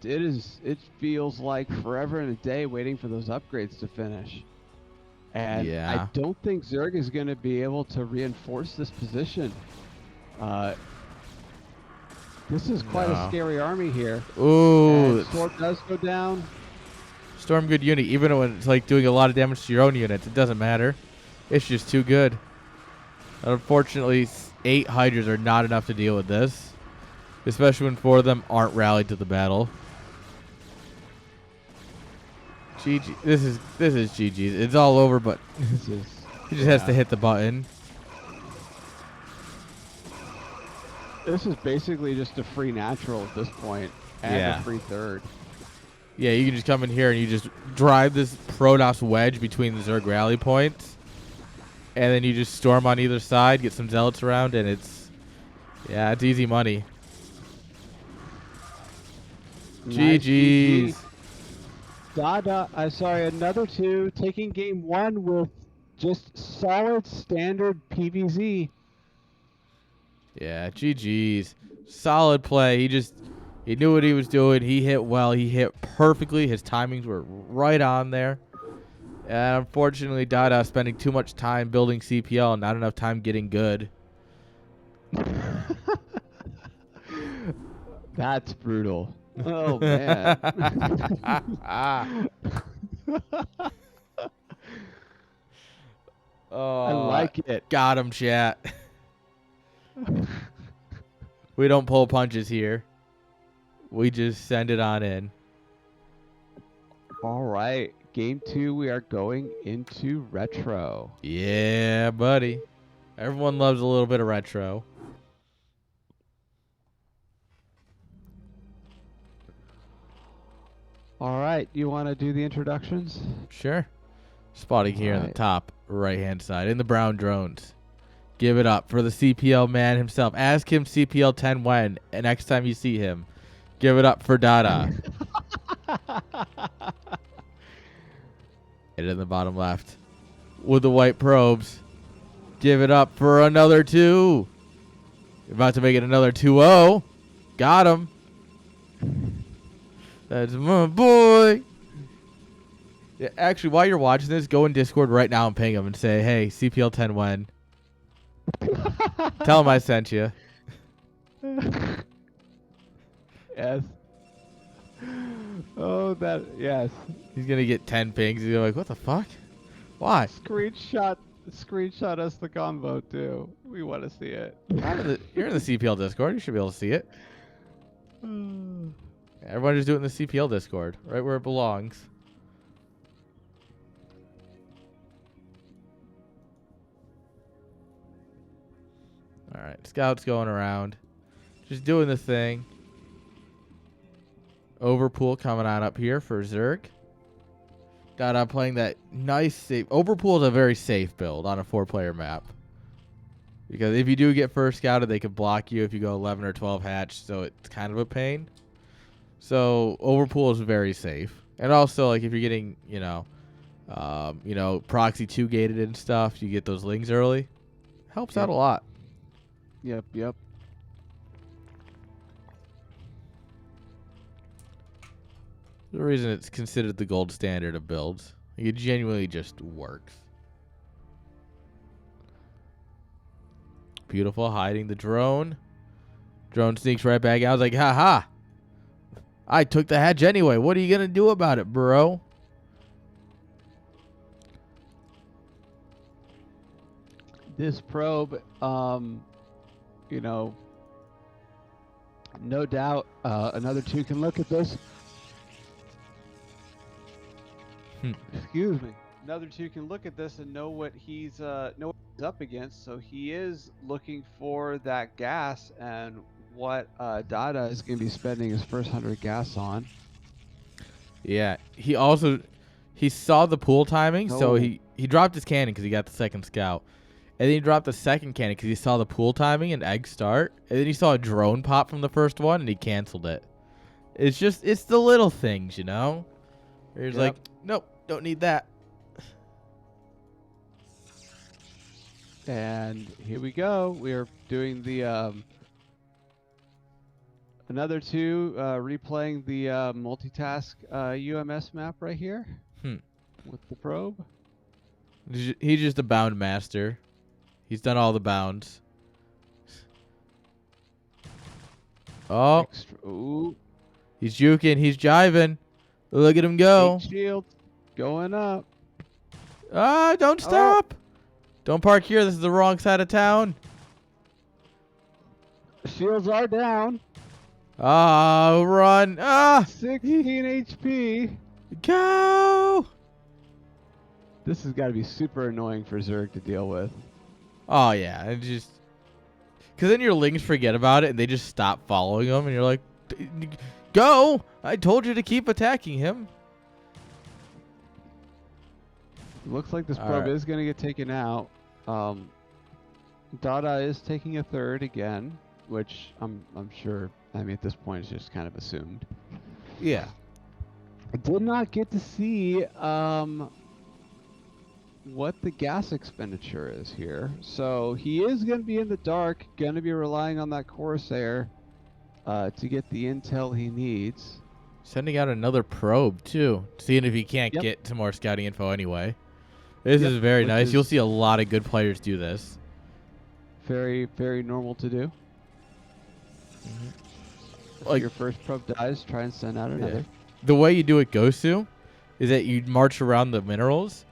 feels like forever and a day waiting for those upgrades to finish. And I don't think Zerg is going to be able to reinforce this position. This is quite a scary army here.
Ooh.
And Storm does go down.
Storm good unit, even when it's like doing a lot of damage to your own units, it doesn't matter. It's just too good. Unfortunately, 8 Hydras are not enough to deal with this, especially when 4 of them aren't rallied to the battle. GG. This is GG's. It's all over, but he just has to hit the button.
This is basically just a free natural at this point, and a free third.
Yeah, you can just come in here and you just drive this Protoss wedge between the Zerg rally points, and then you just storm on either side, get some zealots around, and it's easy money.
Nice
GG's.
Another 2, taking game 1 with just solid standard PVZ.
Yeah, GG's. Solid play. He knew what he was doing. He hit well. He hit perfectly. His timings were right on there. And unfortunately, Dada spending too much time building CPL and not enough time getting good.
That's brutal. Oh, man. I like it.
Got him, chat. We don't pull punches here. We just send it on in.
All right. Game 2, we are going into retro.
Yeah, buddy. Everyone loves a little bit of retro.
All right. You want to do the introductions?
Sure. Spotting here on the top right-hand side in the brown drones. Give it up for the CPL man himself. Ask him CPL 10 when, and next time you see him. Give it up for Dada. And in the bottom left with the white probes. Give it up for another 2. About to make it another 2-0. Got him. That's my boy. Yeah, actually, while you're watching this, go in Discord right now and ping him and say, hey, CPL 10 when. Tell him I sent you.
Yes. Oh, yes.
He's going to get 10 pings. He's gonna be like, what the fuck? Why?
Screenshot us the combo too. We want to see it.
You're in the CPL Discord. You should be able to see it. Everyone just do it in the CPL Discord, right where it belongs. All right, Scout's going around, just doing the thing. Overpool coming on up here for Zerg. Got playing that nice safe. Overpool is a very safe build on a 4-player map. Because if you do get first scouted, they can block you if you go 11 or 12 hatch, so it's kind of a pain. So Overpool is very safe. And also, like, if you're getting, proxy 2 gated and stuff, you get those lings early. Helps out a lot.
Yep.
The reason it's considered the gold standard of builds. It genuinely just works. Beautiful, hiding the drone. Drone sneaks right back out. I was like, haha. I took the hatch anyway. What are you going to do about it, bro?
This probe, no doubt another 2 can look at this. Excuse me. Another 2 can look at this and know what he's up against. So he is looking for that gas and what Dada is going to be spending his first 100 gas on.
Yeah, he saw the pool timing, so he dropped his cannon because he got the second scout. And then he dropped the second cannon because he saw the pool timing and egg start. And then he saw a drone pop from the first one and he canceled it. It's the little things, you know? He's like, nope, don't need that.
And here we go. We are doing the another 2 replaying the multitask UMS map right here with the probe.
He's just a bound master. He's done all the bounds. Oh.
Ooh.
He's juking. He's jiving. Look at him go.
Shield going up.
Ah, don't stop. Don't park here. This is the wrong side of town.
Shields are down.
Ah, run. Ah.
16 HP.
Go.
This has got to be super annoying for Zerg to deal with.
Oh, yeah. And just... Because then your lings forget about it and they just stop following him. And you're like, go. I told you to keep attacking him.
Looks like this probe is going to get taken out. Dada is taking a third again, which I'm sure, I mean, at this point it's just kind of assumed.
Yeah.
I did not get to see what the gas expenditure is here. So he is going to be in the dark, going to be relying on that Corsair to get the intel he needs.
Sending out another probe, too. Seeing if he can't get some more scouting info anyway. This is very nice. You'll see a lot of good players do this.
Very, very normal to do. If your first probe dies, try and send out another.
The way you do it, Gosu, is that you march around the minerals,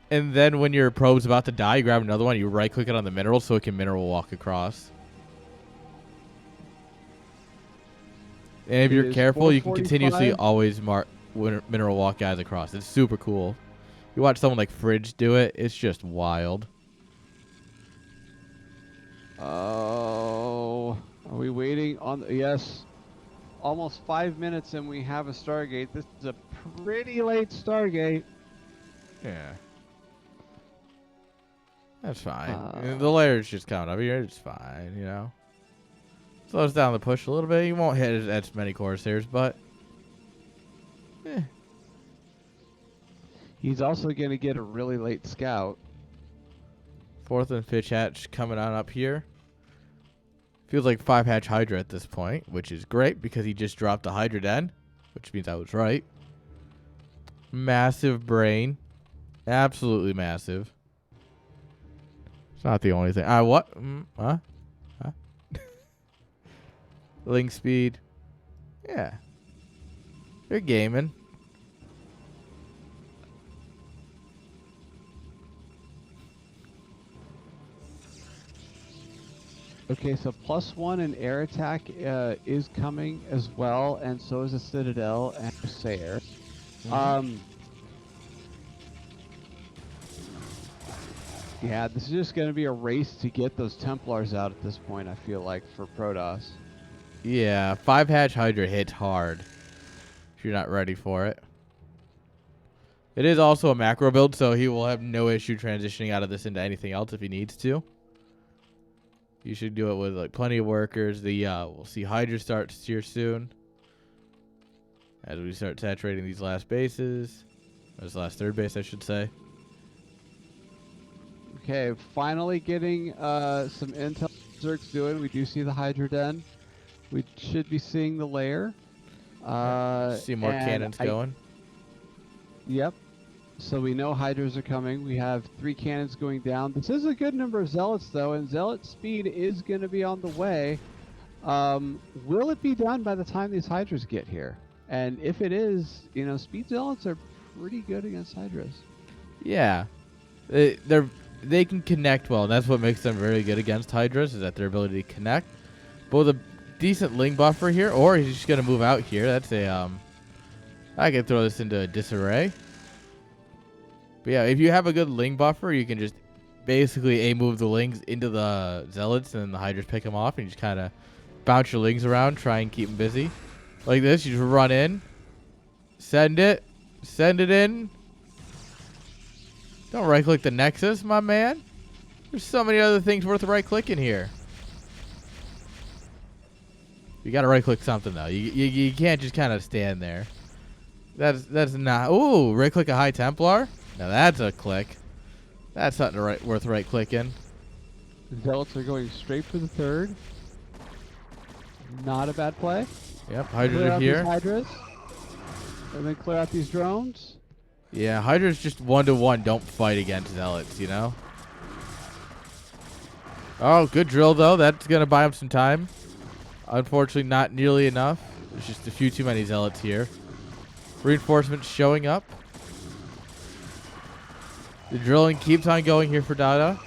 and then when your probe's about to die, you grab another one, you right-click it on the mineral so it can mineral walk across. And if you're careful, you can continuously always mineral walk guys across. It's super cool. You watch someone like Fridge do it, it's just wild.
Oh, are we waiting on? Yes, almost 5 minutes and we have a Stargate. This is a pretty late Stargate.
Yeah. That's fine. The layer's just coming up here. It's fine, you know. Slows down the push a little bit. You won't hit as many Corsairs, but...
He's also going to get a really late scout.
4th and 5th hatch coming on up here. Feels like 5-hatch Hydra at this point, which is great because he just dropped the Hydra Den, which means I was right. Massive brain. Absolutely massive. It's not the only thing. What? Huh? Link speed. Yeah. You're gaming.
Okay, so +1 in air attack is coming as well, and so is the Citadel and Sayer. Yeah, this is just going to be a race to get those Templars out at this point, I feel like, for Protoss.
Yeah, 5-hatch Hydra hits hard if you're not ready for it. It is also a macro build, so he will have no issue transitioning out of this into anything else if he needs to. You should do it with like plenty of workers. We'll see Hydra start here soon as we start saturating these last bases. This last third base, I should say.
Okay, finally getting some intel Zerg's doing. We do see the Hydra Den. We should be seeing the lair.
See more cannons going.
Yep. So we know Hydras are coming. We have 3 cannons going down. This is a good number of Zealots, though, and Zealot speed is going to be on the way. Will it be done by the time these Hydras get here? And if it is, you know, speed Zealots are pretty good against Hydras.
Yeah. They can connect well, and that's what makes them very good against Hydras, is that their ability to connect. But with a decent Ling buffer here, or he's just going to move out here. That's a, I could throw this into a disarray. But yeah, if you have a good Ling buffer, you can just basically move the Lings into the Zealots, and then the Hydras pick them off, and you just kind of bounce your Lings around, try and keep them busy. Like this, you just run in, send it in. Don't right-click the Nexus, my man. There's so many other things worth right-clicking here. You gotta right-click something though. You can't just kind of stand there. That's not. Ooh, right-click a High Templar. Now that's a click. That's something worth right-clicking.
Zealots are going straight for the 3rd. Not a bad play.
Yep, Hydras are here.
Hydras, and then clear out these drones.
Yeah, Hydras just 1-to-1 don't fight against Zealots, you know? Oh, good drill, though. That's going to buy him some time. Unfortunately, not nearly enough. There's just a few too many Zealots here. Reinforcements showing up. The drilling keeps on going here for Dada.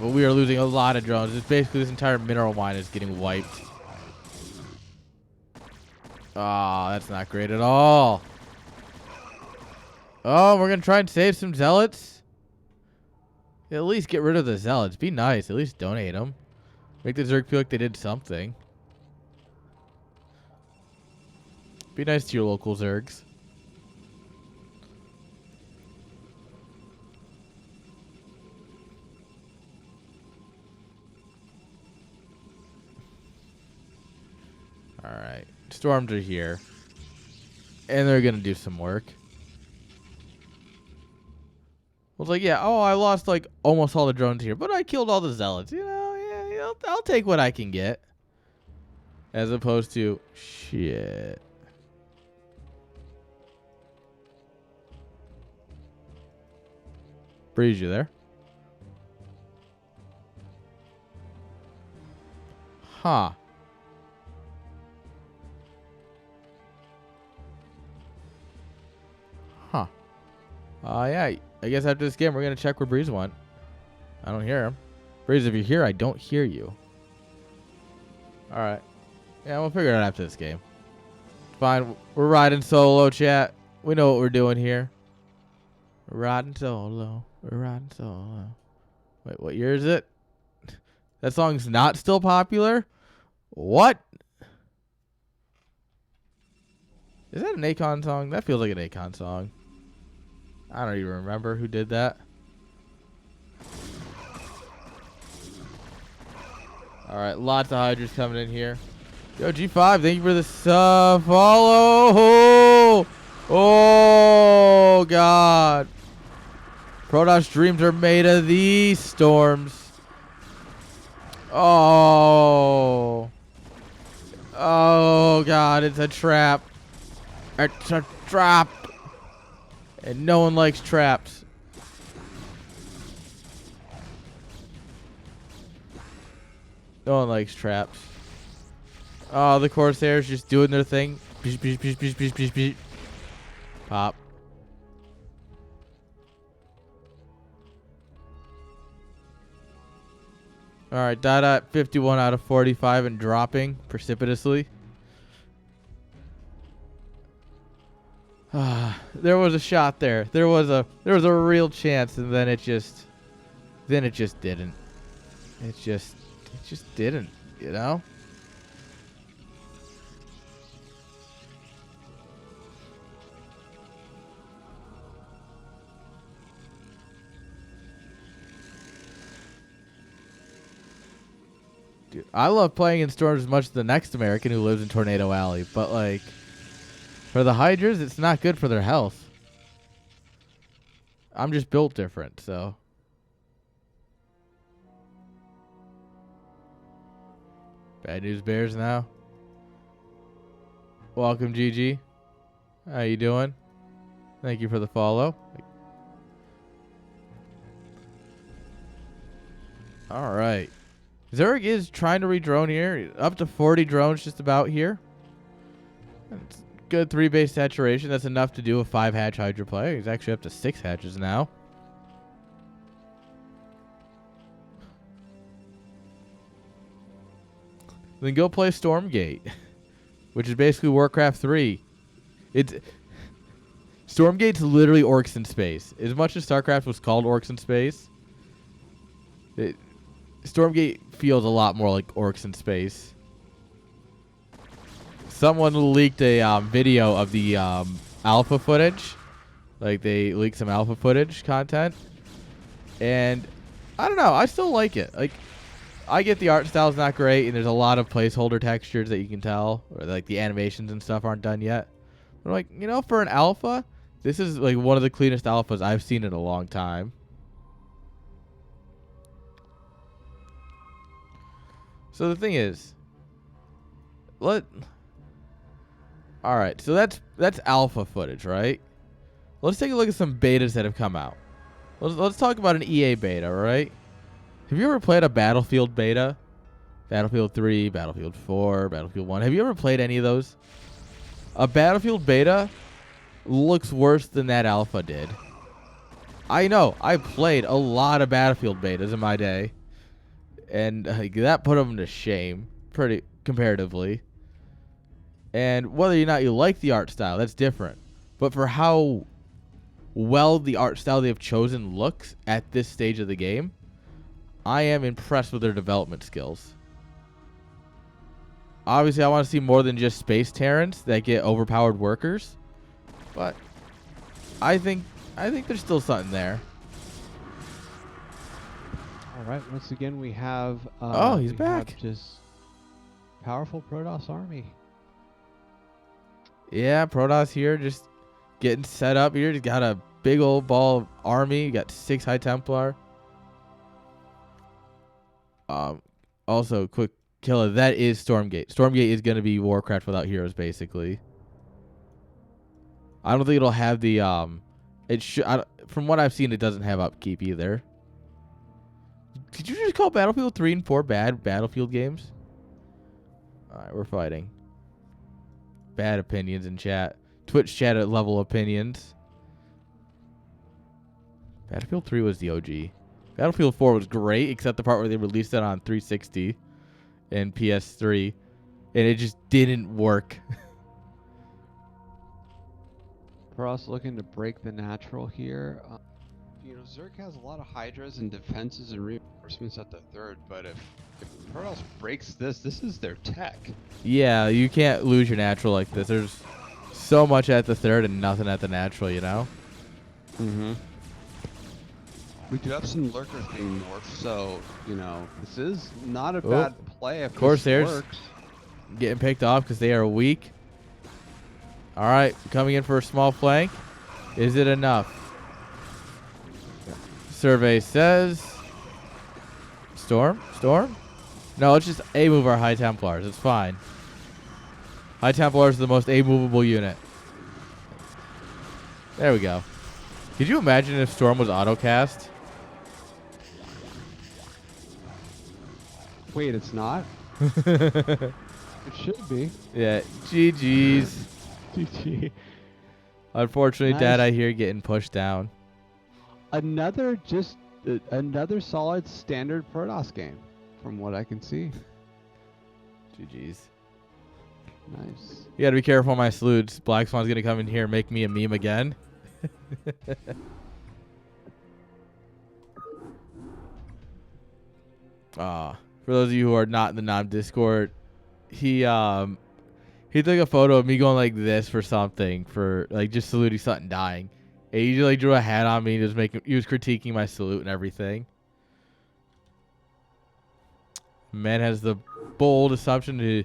But we are losing a lot of drones. It's basically this entire mineral mine is getting wiped. Oh, that's not great at all. Oh, we're going to try and save some Zealots. At least get rid of the Zealots. Be nice. At least donate them. Make the Zerg feel like they did something. Be nice to your local Zergs. Alright. Storms are here. And they're going to do some work. I was like, yeah, I lost like almost all the drones here, but I killed all the Zealots. You know, yeah, I'll take what I can get. As opposed to, shit. Breeze, you there? Huh. Huh. Yeah, I guess after this game, we're going to check where Breeze went. I don't hear him. Breeze, if you're here, I don't hear you. Alright. Yeah, we'll figure it out after this game. Fine. We're riding solo, chat. We know what we're doing here. We're riding solo. We're riding solo. Wait, what year is it? That song's not still popular? What? Is that an Akon song? That feels like an Akon song. I don't even remember who did that. Alright, lots of Hydras coming in here. Yo, G5, thank you for the follow. Oh, God. Protoss dreams are made of these storms. Oh. Oh, God. It's a trap. It's a trap. And no one likes traps. No one likes traps. Oh, the Corsairs just doing their thing. Pop. Alright, Dada at 51 out of 45 and dropping precipitously. There was a shot there. There was a real chance, and then it just didn't. It just didn't, you know? Dude, I love playing in storms as much as the next American who lives in Tornado Alley, but like for the Hydras, it's not good for their health. I'm just built different, so. Bad news bears now. Welcome, GG. How you doing? Thank you for the follow. All right. Zerg is trying to re-drone here. Up to 40 drones just about here. That's good 3-base saturation. That's enough to do a 5-hatch Hydra play. He's actually up to 6 hatches now. Then go play Stormgate, which is basically Warcraft 3. Stormgate's literally Orcs in space. As much as StarCraft was called Orcs in space, Stormgate feels a lot more like Orcs in space. Someone leaked a video of the alpha footage. Like, they leaked some alpha footage content. And I don't know. I still like it. Like, I get the art style's not great, and there's a lot of placeholder textures that you can tell. Or, like, the animations and stuff aren't done yet. But, like, you know, for an alpha, this is, like, one of the cleanest alphas I've seen in a long time. So the thing is, all right, so that's alpha footage, right? Let's take a look at some betas that have come out. Let's talk about an EA beta, right? Have you ever played a Battlefield beta? Battlefield 3, Battlefield 4, Battlefield 1. Have you ever played any of those? A Battlefield beta looks worse than that alpha did. I know. I played a lot of Battlefield betas in my day. And that put them to shame, pretty comparatively. And whether or not you like the art style, that's different. But for how well the art style they've chosen looks at this stage of the game, I am impressed with their development skills. Obviously, I want to see more than just space Terrans that get overpowered workers. But I think there's still something there.
All right. Once again, we have.
Oh, he's back.
Just powerful Protoss army.
Yeah, Protoss here, just getting set up here. He's got a big old ball of army. You got 6 High Templar. Also, quick killer. That is Stormgate. Stormgate is going to be Warcraft without heroes, basically. I don't think it'll have the It should. From what I've seen, it doesn't have upkeep either. Did you just call Battlefield 3 and 4 bad Battlefield games? All right, we're fighting. Bad opinions in chat. Twitch chat at level opinions. Battlefield 3 was the OG. Battlefield 4 was great, except the part where they released it on 360 and PS3, and it just didn't work.
For us looking to break the natural here, you know, Zerg has a lot of Hydras and defenses and reinforcements at the third, but if Protoss breaks this is their tech.
Yeah, you can't lose your natural like this. There's so much at the third and nothing at the natural, you know?
Mm-hmm. We do have some lurkers being morphed, so, you know, this is not a bad play if
Corsairs
this works.
getting picked off because they are weak. All right, coming in for a small flank. Is it enough? Survey says... Storm? No, let's just A-move our High Templars. It's fine. High Templars are the most A-movable unit. There we go. Could you imagine if Storm was autocast?
Wait, it's not? It should be.
Yeah, GG's.
GG.
Unfortunately, Dad,
Nice.
I hear getting pushed down.
Another another solid standard Protoss game, from what I can see.
GG's.
Nice.
You gotta be careful on my salutes. Black Swan's gonna come in here and make me a meme again. For those of you who are not in the non-Discord, he took a photo of me going like this for something, for like just saluting something dying. And he just like drew a hat on me and he was critiquing my salute and everything. Man has the bold assumption to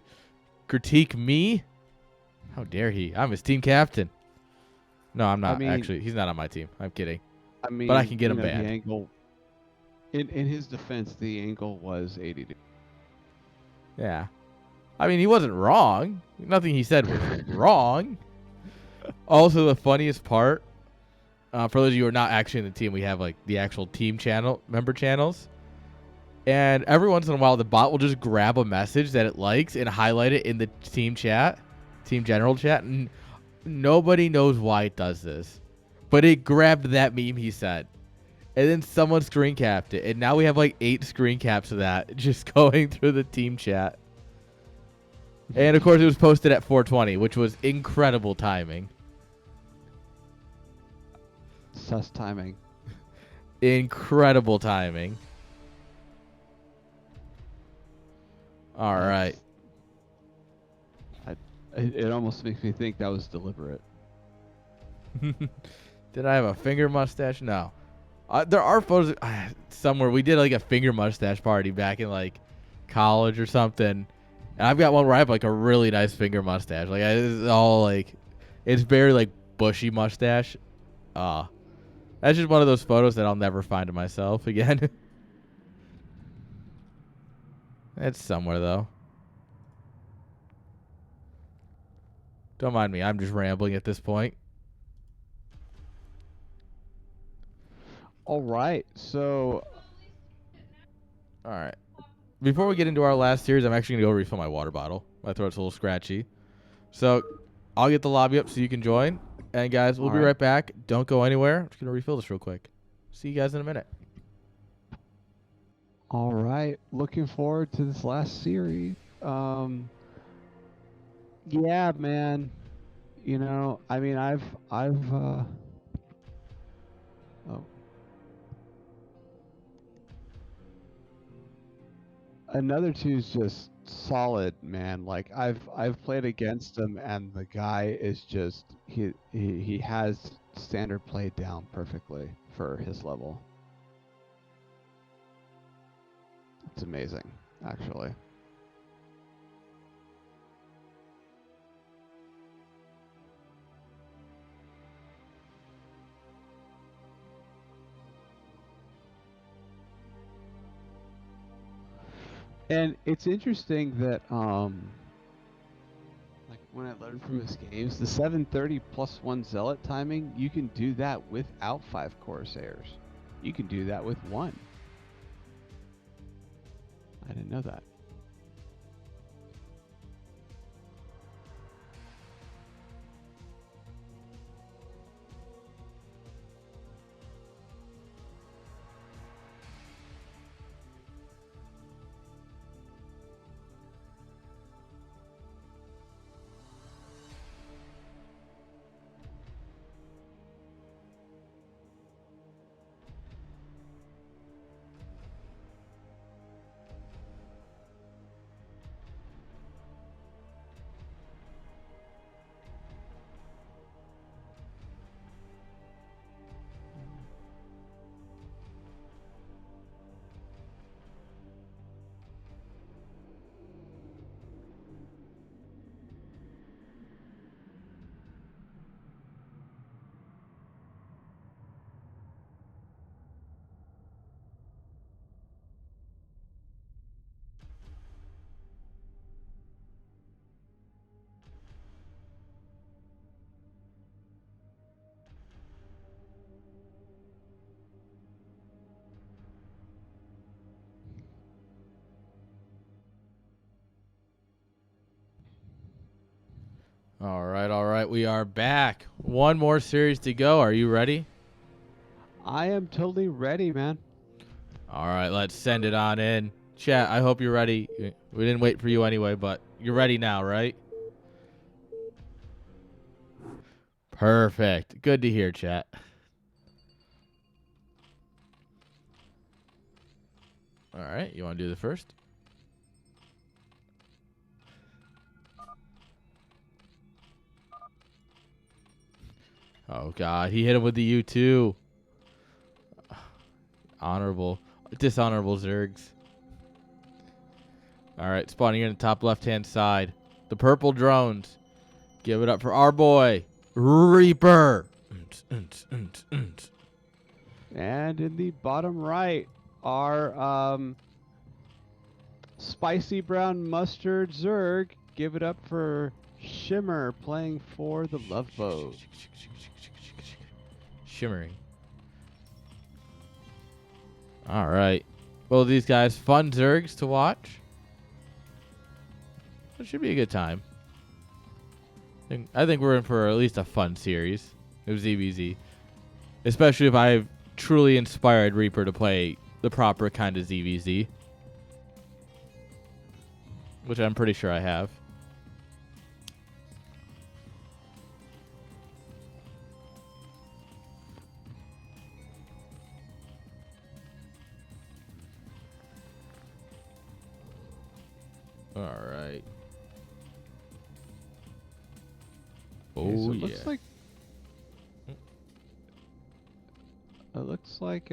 critique me. How dare he? I'm his team captain. No, I'm not. Actually, he's not on my team. I'm kidding. But I can get him banned.
The angle, in his defense, the angle was 80 degrees.
Yeah. I mean, he wasn't wrong. Nothing he said was wrong. Also, the funniest part, for those of you who are not actually in the team, we have like the actual team channel, member channels. And every once in a while, the bot will just grab a message that it likes and highlight it in the team chat, team general chat. And nobody knows why it does this. But it grabbed that meme he said. And then someone screen capped it. And now we have like 8 screen caps of that just going through the team chat. And of course, it was posted at 4:20, which was incredible timing.
Sus timing.
Incredible timing. All right.
It almost makes me think that was deliberate.
Did I have a finger mustache? No. There are photos somewhere. We did like a finger mustache party back in like college or something. And I've got one where I have like a really nice finger mustache. Like it's all like, it's very like bushy mustache. That's just one of those photos that I'll never find of myself again. It's somewhere though. Don't mind me. I'm just rambling at this point.
All right. So.
All right. Before we get into our last series, I'm actually going to go refill my water bottle. My throat's a little scratchy. So I'll get the lobby up so you can join. And guys, we'll be right back. Don't go anywhere. I'm just going to refill this real quick. See you guys in a minute.
All right. Looking forward to this last series. Yeah, man. You know, I mean, oh. Another two is just solid, man. Like I've played against him, and the guy is just he has standard play down perfectly for his level. It's amazing, actually. And it's interesting that like when I learned from his games, the 730 +1 zealot timing, you can do that without 5 Corsairs. You can do that with 1. I didn't know that.
All right. We are back. One more series to go. Are you ready?
I am totally ready, man.
All right, let's send it on in. Chat, I hope you're ready. We didn't wait for you anyway, but you're ready now, right? Perfect. Good to hear, chat. All right, you want to do the first? Oh, God. He hit him with the U2. Dishonorable Zergs. All right, spawning in the top left-hand side. The purple drones. Give it up for our boy, Reaper.
And in the bottom right, our spicy brown mustard Zerg. Give it up for Shimmer playing for the Love Boat.
Shimmering. All right. Well, these guys, fun Zergs to watch. It should be a good time. I think we're in for at least a fun series of ZVZ. Especially if I've truly inspired Reaper to play the proper kind of ZVZ. Which I'm pretty sure I have. All right.
Okay, so
Oh,
it
yeah.
Looks like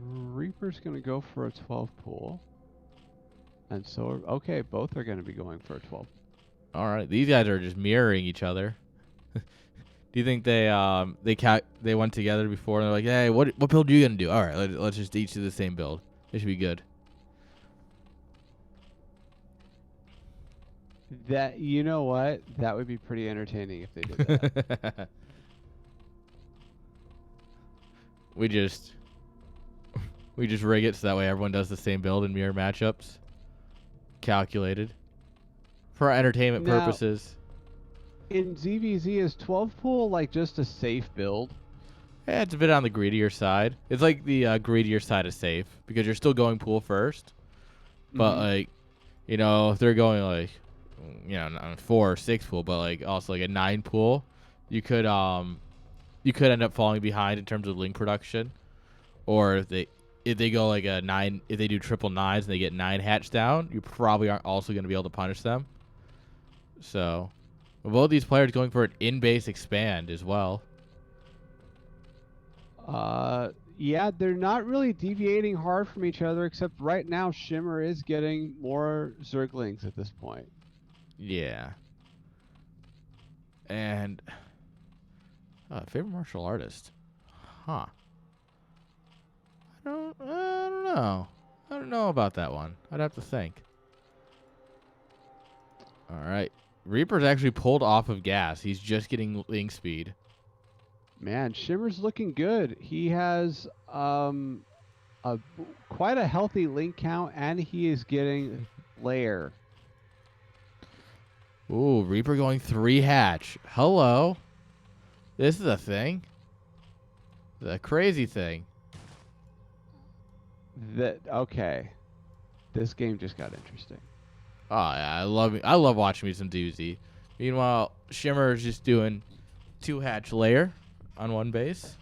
Reaper's gonna go for a 12 pool. And so okay, both are gonna be going for a 12.
All right. These guys are just mirroring each other. Do you think they went together before and they're like, hey, what build are you gonna do? All right, let's just each do the same build. It should be good.
That, you know what? That would be pretty entertaining if they did that.
we just rig it so that way everyone does the same build in mirror matchups. Calculated for entertainment purposes.
In ZVZ, is 12 pool like just a safe build?
Yeah, it's a bit on the greedier side. It's like the greedier side of safe because you're still going pool first. But like, you know, if they're going like, you know, not 4 or 6 pool, but like also like a 9 pool, you could end up falling behind in terms of link production. Or if they go like a 9, if they do triple 9s and they get 9 hatch down, you probably aren't also going to be able to punish them. So, both these players going for an in-base expand as well.
Yeah, they're not really deviating hard from each other, except right now Shimmer is getting more Zerglings at this point.
Yeah. And favorite martial artist. Huh. I don't know. I don't know about that one. I'd have to think. All right. Reaper's actually pulled off of gas. He's just getting link speed.
Man, Shimmer's looking good. He has quite a healthy link count, and he is getting layer.
Ooh, Reaper going 3 hatch. Hello. This is a thing. It's a crazy thing.
Okay. This game just got interesting.
Oh yeah, I love watching me some doozy. Meanwhile, Shimmer is just doing 2 hatch layer on one base.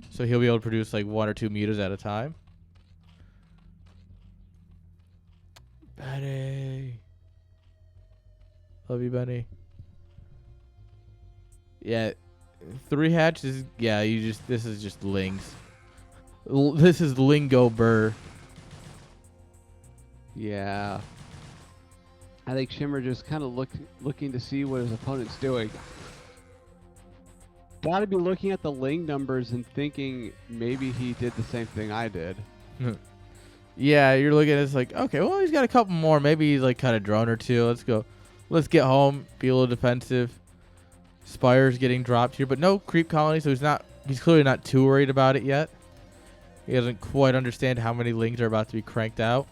So he'll be able to produce like 1 or 2 meters at a time. Benny. Love you, Benny. Yeah. 3 hatches. Yeah, this is just lings. This is lingo burr.
Yeah. I think Shimmer just kind of looking to see what his opponent's doing. Gotta be looking at the ling numbers and thinking maybe he did the same thing I did.
Yeah, you're looking at it, it's like, okay, well, he's got a couple more. Maybe he's like cut a drone or 2. Let's go. Let's get home. Be a little defensive. Spire's getting dropped here, but no creep colony, so he's clearly not too worried about it yet. He doesn't quite understand how many lings are about to be cranked out.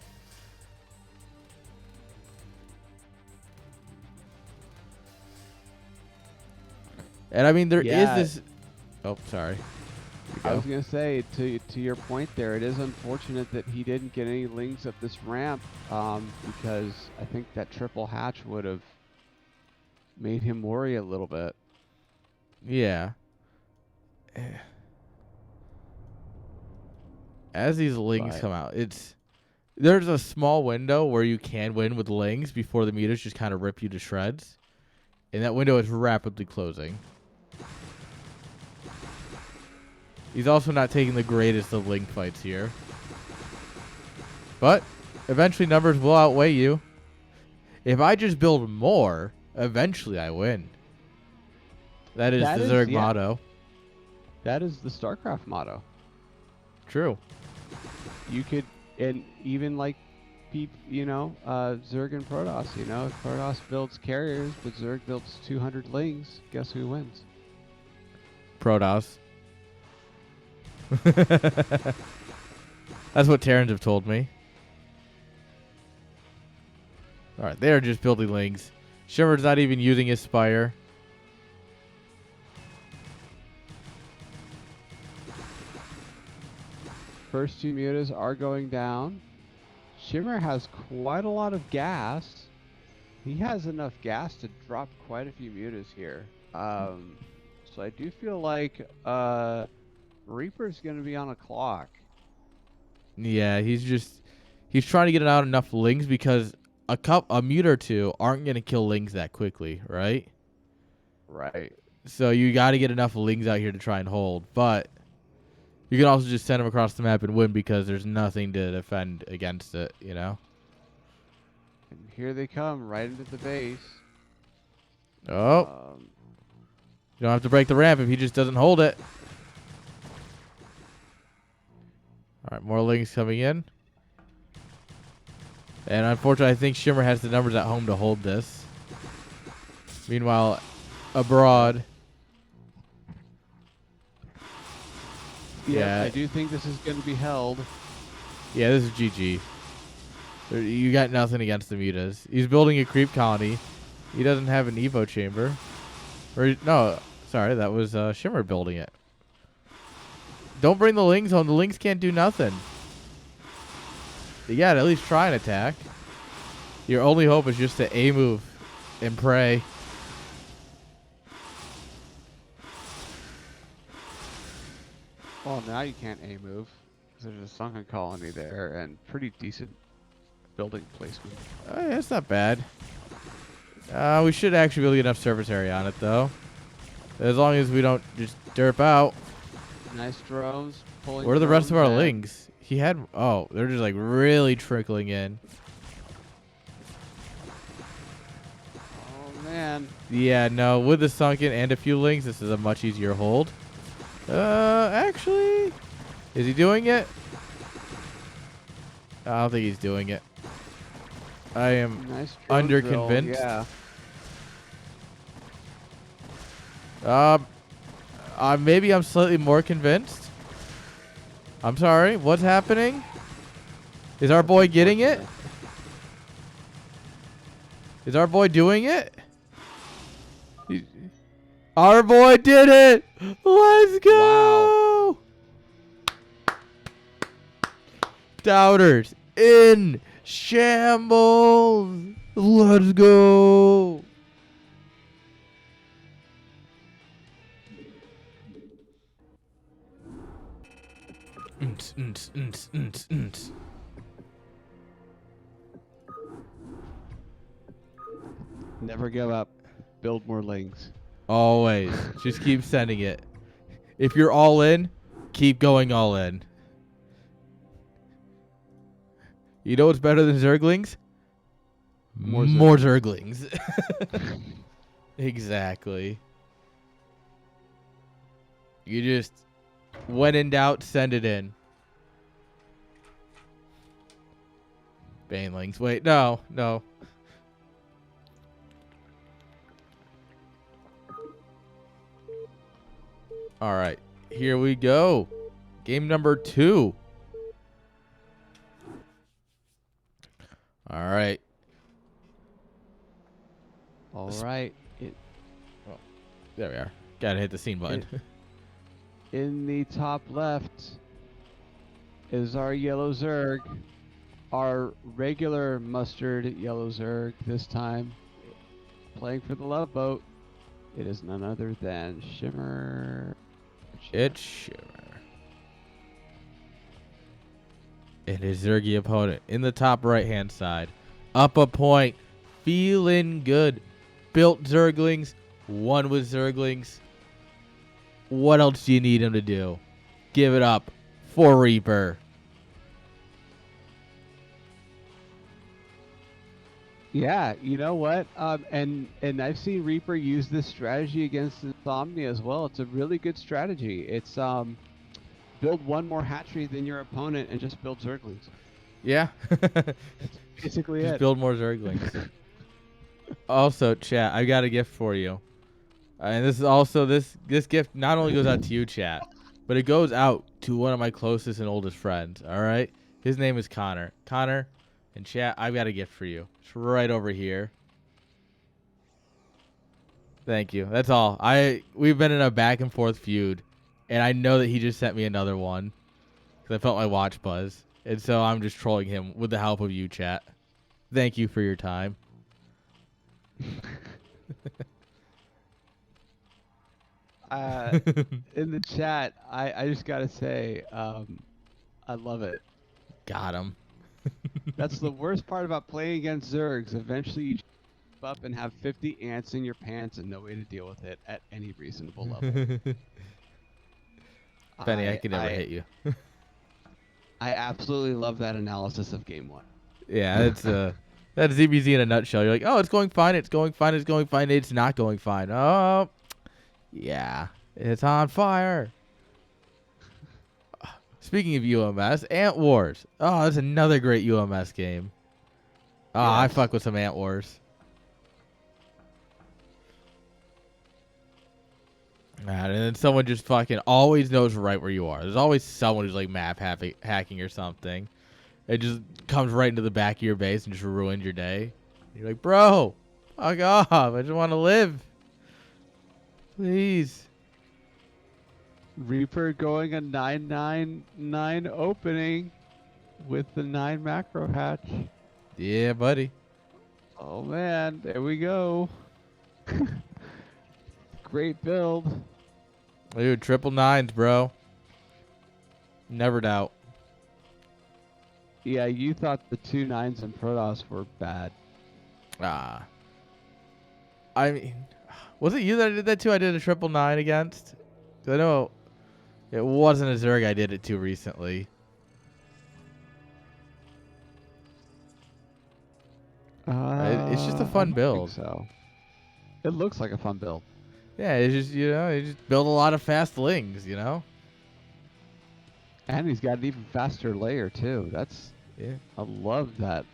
And I mean, there is
Yeah,
this. Oh, sorry. You
I
go.
was gonna say to your point there, it is unfortunate that he didn't get any lings up this ramp, because I think that triple hatch would have made him worry a little bit.
Yeah. As these lings
But
come out, there's a small window where you can win with lings before the meters just kind of rip you to shreds, and that window is rapidly closing. He's also not taking the greatest of ling fights here, but eventually numbers will outweigh you. If I just build more, eventually I win. That is
that
the
is,
Zerg
yeah,
motto.
that is the StarCraft motto.
True.
You could, and even like, Zerg and Protoss. If Protoss builds carriers, but Zerg builds 200 lings, guess who wins?
Protoss. That's what Terrans have told me. Alright, they're just building lings. Shimmer's not even using his Spire.
First two mutas are going down. Shimmer has quite a lot of gas. He has enough gas to drop quite a few mutas here. So I do feel like Reaper's going to be on a clock.
Yeah, he's trying to get out enough lings because a mute or two aren't gonna kill lings that quickly, right?
Right.
So you got to get enough lings out here to try and hold, but you can also just send them across the map and win because there's nothing to defend against it, you know?
And here they come right into the base.
Oh, you don't have to break the ramp if he just doesn't hold it. All right, more lings coming in. And unfortunately, I think Shimmer has the numbers at home to hold this. Meanwhile, abroad.
Yep,
Yeah,
I do think this is going to be held.
yeah, this is GG. You got nothing against the mutas. He's building a creep colony. He doesn't have an Evo chamber. Or no, sorry, that was Shimmer building it. Don't bring the lings home. The lings can't do nothing. You gotta at least try and attack. Your only hope is just to A move and pray.
Well, now you can't A move. 'Cause there's a sunken colony there and pretty decent building placement.
Yeah, it's not bad. We should actually really get enough surface area on it, though. As long as we don't just derp out.
Nice drones pulling.
Where are the rest of our
drones in.
lings? He had... Oh, they're just like really trickling in.
Oh, man.
Yeah, no, with the sunken and a few lings, this is a much easier hold. Actually... Is he doing it? I don't think he's doing it. I am
Nice drone
under
drill,
convinced.
Yeah.
Maybe I'm slightly more convinced. I'm sorry. What's happening? Is our boy getting it? Is our boy doing it? Our boy did it! Let's go! Wow. Doubters in shambles. Let's go.
Never give up. Build more lings.
Always. Just keep sending it. If you're all in, keep going all in. You know what's better than Zerglings? More Zerglings. Exactly. You just, when in doubt, send it in. Banelings. Wait, no. All right, here we go. Game number 2. All right.
All right.
There we are. Gotta hit the scene button.
In the top left is our yellow Zerg. Our regular mustard yellow Zerg this time. Playing for the Love Boat. It is none other than Shimmer.
It's Shimmer. And his Zergy opponent in the top right-hand side. Up a point. Feeling good. Built Zerglings. Won with Zerglings. What else do you need him to do? Give it up for Reaper.
Yeah, you know what? And I've seen Reaper use this strategy against Insomnia as well. It's a really good strategy. It's build one more hatchery than your opponent and just build Zerglings.
Yeah.
That's basically
Just
it.
build more Zerglings. Also, chat, I got a gift for you. And this is also this gift not only goes out to you, chat, but it goes out to one of my closest and oldest friends. All right, his name is Connor. Connor, and chat, I've got a gift for you. It's right over here. Thank you. That's all. We've been in a back and forth feud, and I know that he just sent me another one because I felt my watch buzz, and so I'm just trolling him with the help of you, chat. Thank you for your time.
In the chat, I just gotta say, I love it.
Got him.
That's the worst part about playing against Zergs. Eventually, you jump up and have 50 ants in your pants and no way to deal with it at any reasonable level.
Benny, I can never hit you.
I absolutely love that analysis of game one.
Yeah, that's ZBZ in a nutshell. You're like, oh, it's going fine, it's going fine, it's going fine, it's not going fine. Oh, yeah, it's on fire. Speaking of UMS, Ant Wars. Oh, that's another great UMS game. Oh, yes. I fuck with some Ant Wars. And then someone just fucking always knows right where you are. There's always someone who's like map hacking or something. It just comes right into the back of your base and just ruins your day. You're like, bro, fuck off. I just want to live. Please.
Reaper going a 999 opening with the 9 macro hatch.
Yeah, buddy.
Oh, man. There we go. Great build.
Dude, triple nines, bro. Never doubt.
Yeah, you thought the 2 9s in Protoss were bad.
I mean, was it you that did that too? I did a 999 against. 'Cause I know it wasn't a Zerg I did it to recently. It's just a fun build.
So it looks like a fun build.
Yeah, it's just, you just build a lot of fast lings,
And he's got an even faster layer too.
Yeah.
I love that.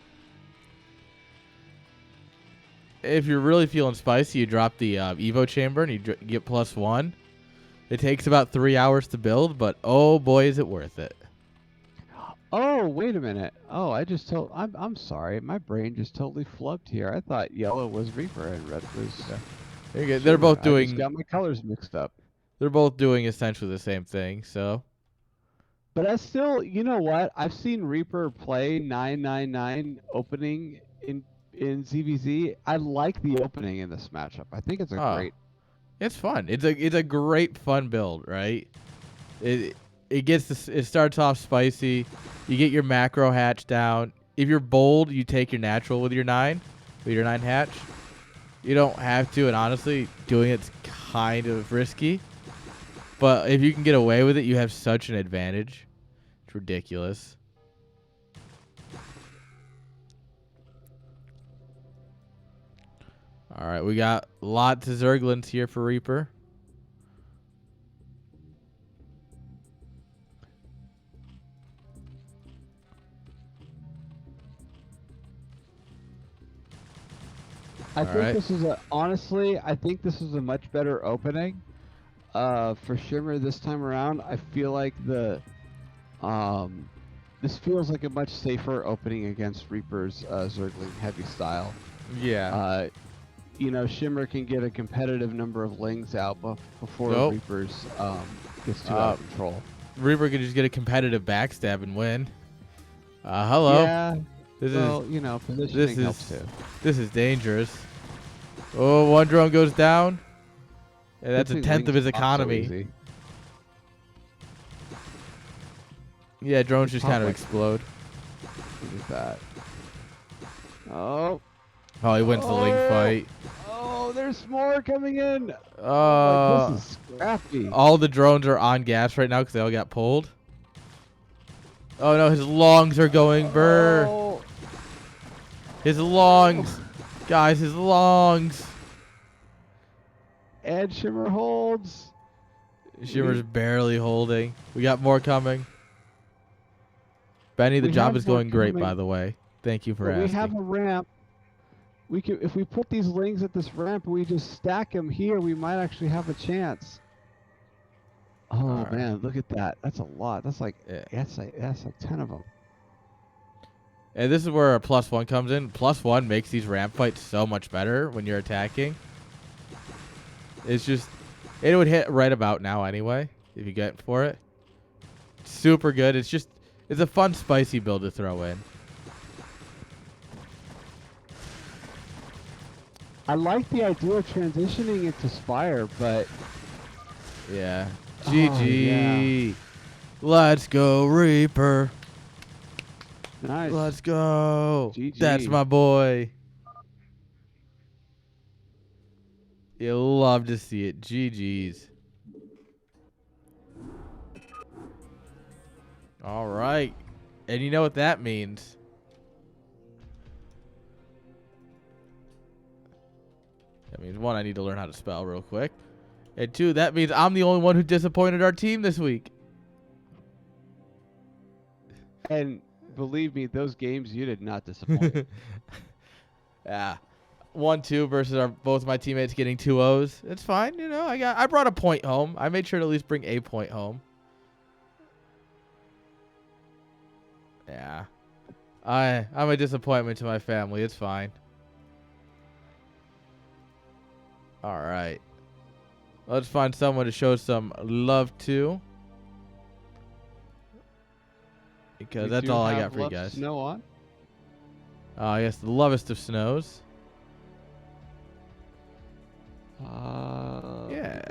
If you're really feeling spicy, you drop the Evo chamber and you get +1. It takes about 3 hours to build, but oh boy, is it worth it.
Oh, wait a minute. Oh, I'm sorry. My brain just totally flubbed here. I thought yellow was Reaper and red was.
They're both doing.
I just got my colors mixed up.
They're both doing essentially the same thing. So.
But I still, you know what? I've seen Reaper play 999 opening in ZVZ. I like the opening in this matchup. I think it's great.
It's fun. It's a great fun build, right? It starts off spicy. You get your macro hatch down. If you're bold, you take your natural with your 9 hatch. You don't have to, and honestly, doing it's kind of risky. But if you can get away with it, you have such an advantage. It's ridiculous. All right, we got lots of Zerglings here for Reaper.
I think this is honestly, I think this is a much better opening for Shimmer this time around. I feel like this feels like a much safer opening against Reaper's Zergling heavy style.
Yeah.
Shimmer can get a competitive number of lings out before
Nope.
Reapers gets too out of control.
Reaper could just get a competitive backstab and win. Hello.
Yeah.
This
Positioning helps too.
This is dangerous. Oh, one drone goes down. And that's
Good
a
thing
tenth of
lings
his
pop so
economy.
easy.
Yeah, drones just
pop
kind of
like-
explode.
Look at that. Oh.
Oh, he wins the ling fight.
Oh, there's more coming in. This is scrappy.
All the drones are on gas right now because they all got pulled. Oh no, his longs are going burr.
Oh.
His longs. Guys, his longs.
And Shimmer holds.
Shimmer's barely holding. We got more coming. Benny, the
We
job
have
is
more
going great,
coming.
by the way. Thank you for
But
asking.
we have a ramp. If we put these lings at this ramp and we just stack them here, we might actually have a chance. Oh
Alright.
man, look at that. That's a lot. That's like
Yeah.
that's like 10 of them.
And this is where a +1 comes in. +1 makes these ramp fights so much better when you're attacking. It's just, it would hit right about now anyway, if you get for it. Super good. It's a fun, spicy build to throw in.
I like the idea of transitioning into Spire, but
Yeah.
Oh,
GG. Let's go, Reaper.
nice.
Let's go.
GG.
That's my boy. You'll love to see it. GG's. All right. And you know what that means. That means, one, I need to learn how to spell real quick. And two, that means I'm the only one who disappointed our team this week.
And believe me, those games you did not disappoint.
Yeah. 1-2 versus both my teammates getting 2 O's. It's fine, I brought a point home. I made sure to at least bring a point home. Yeah. I'm a disappointment to my family. It's fine. All right. Let's find someone to show some love to. Because that's all I got for you guys.
Snow on?
Yes, the lovest of snows. Yeah.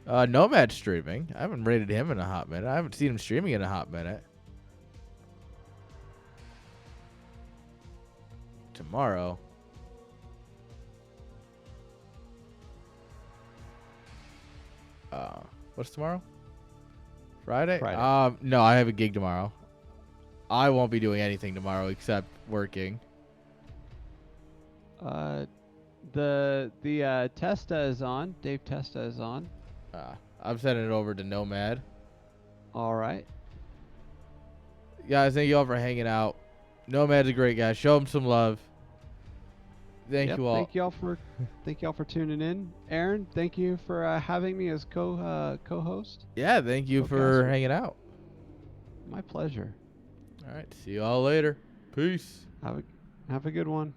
Nomad's streaming. I haven't rated him in a hot minute. I haven't seen him streaming in a hot minute. Tomorrow. What's tomorrow? Friday? No, I have a gig tomorrow. I won't be doing anything tomorrow except working.
The Testa is on. Dave Testa is on.
I'm sending it over to Nomad.
All right.
Guys, thank you all for hanging out. Nomad's a great guy. Show him some love. Thank you all.
Thank y'all for tuning in. Aaron, thank you for having me as co-host.
Yeah, thank you for hanging out.
My pleasure.
All right, see you all later. Peace.
Have a good one.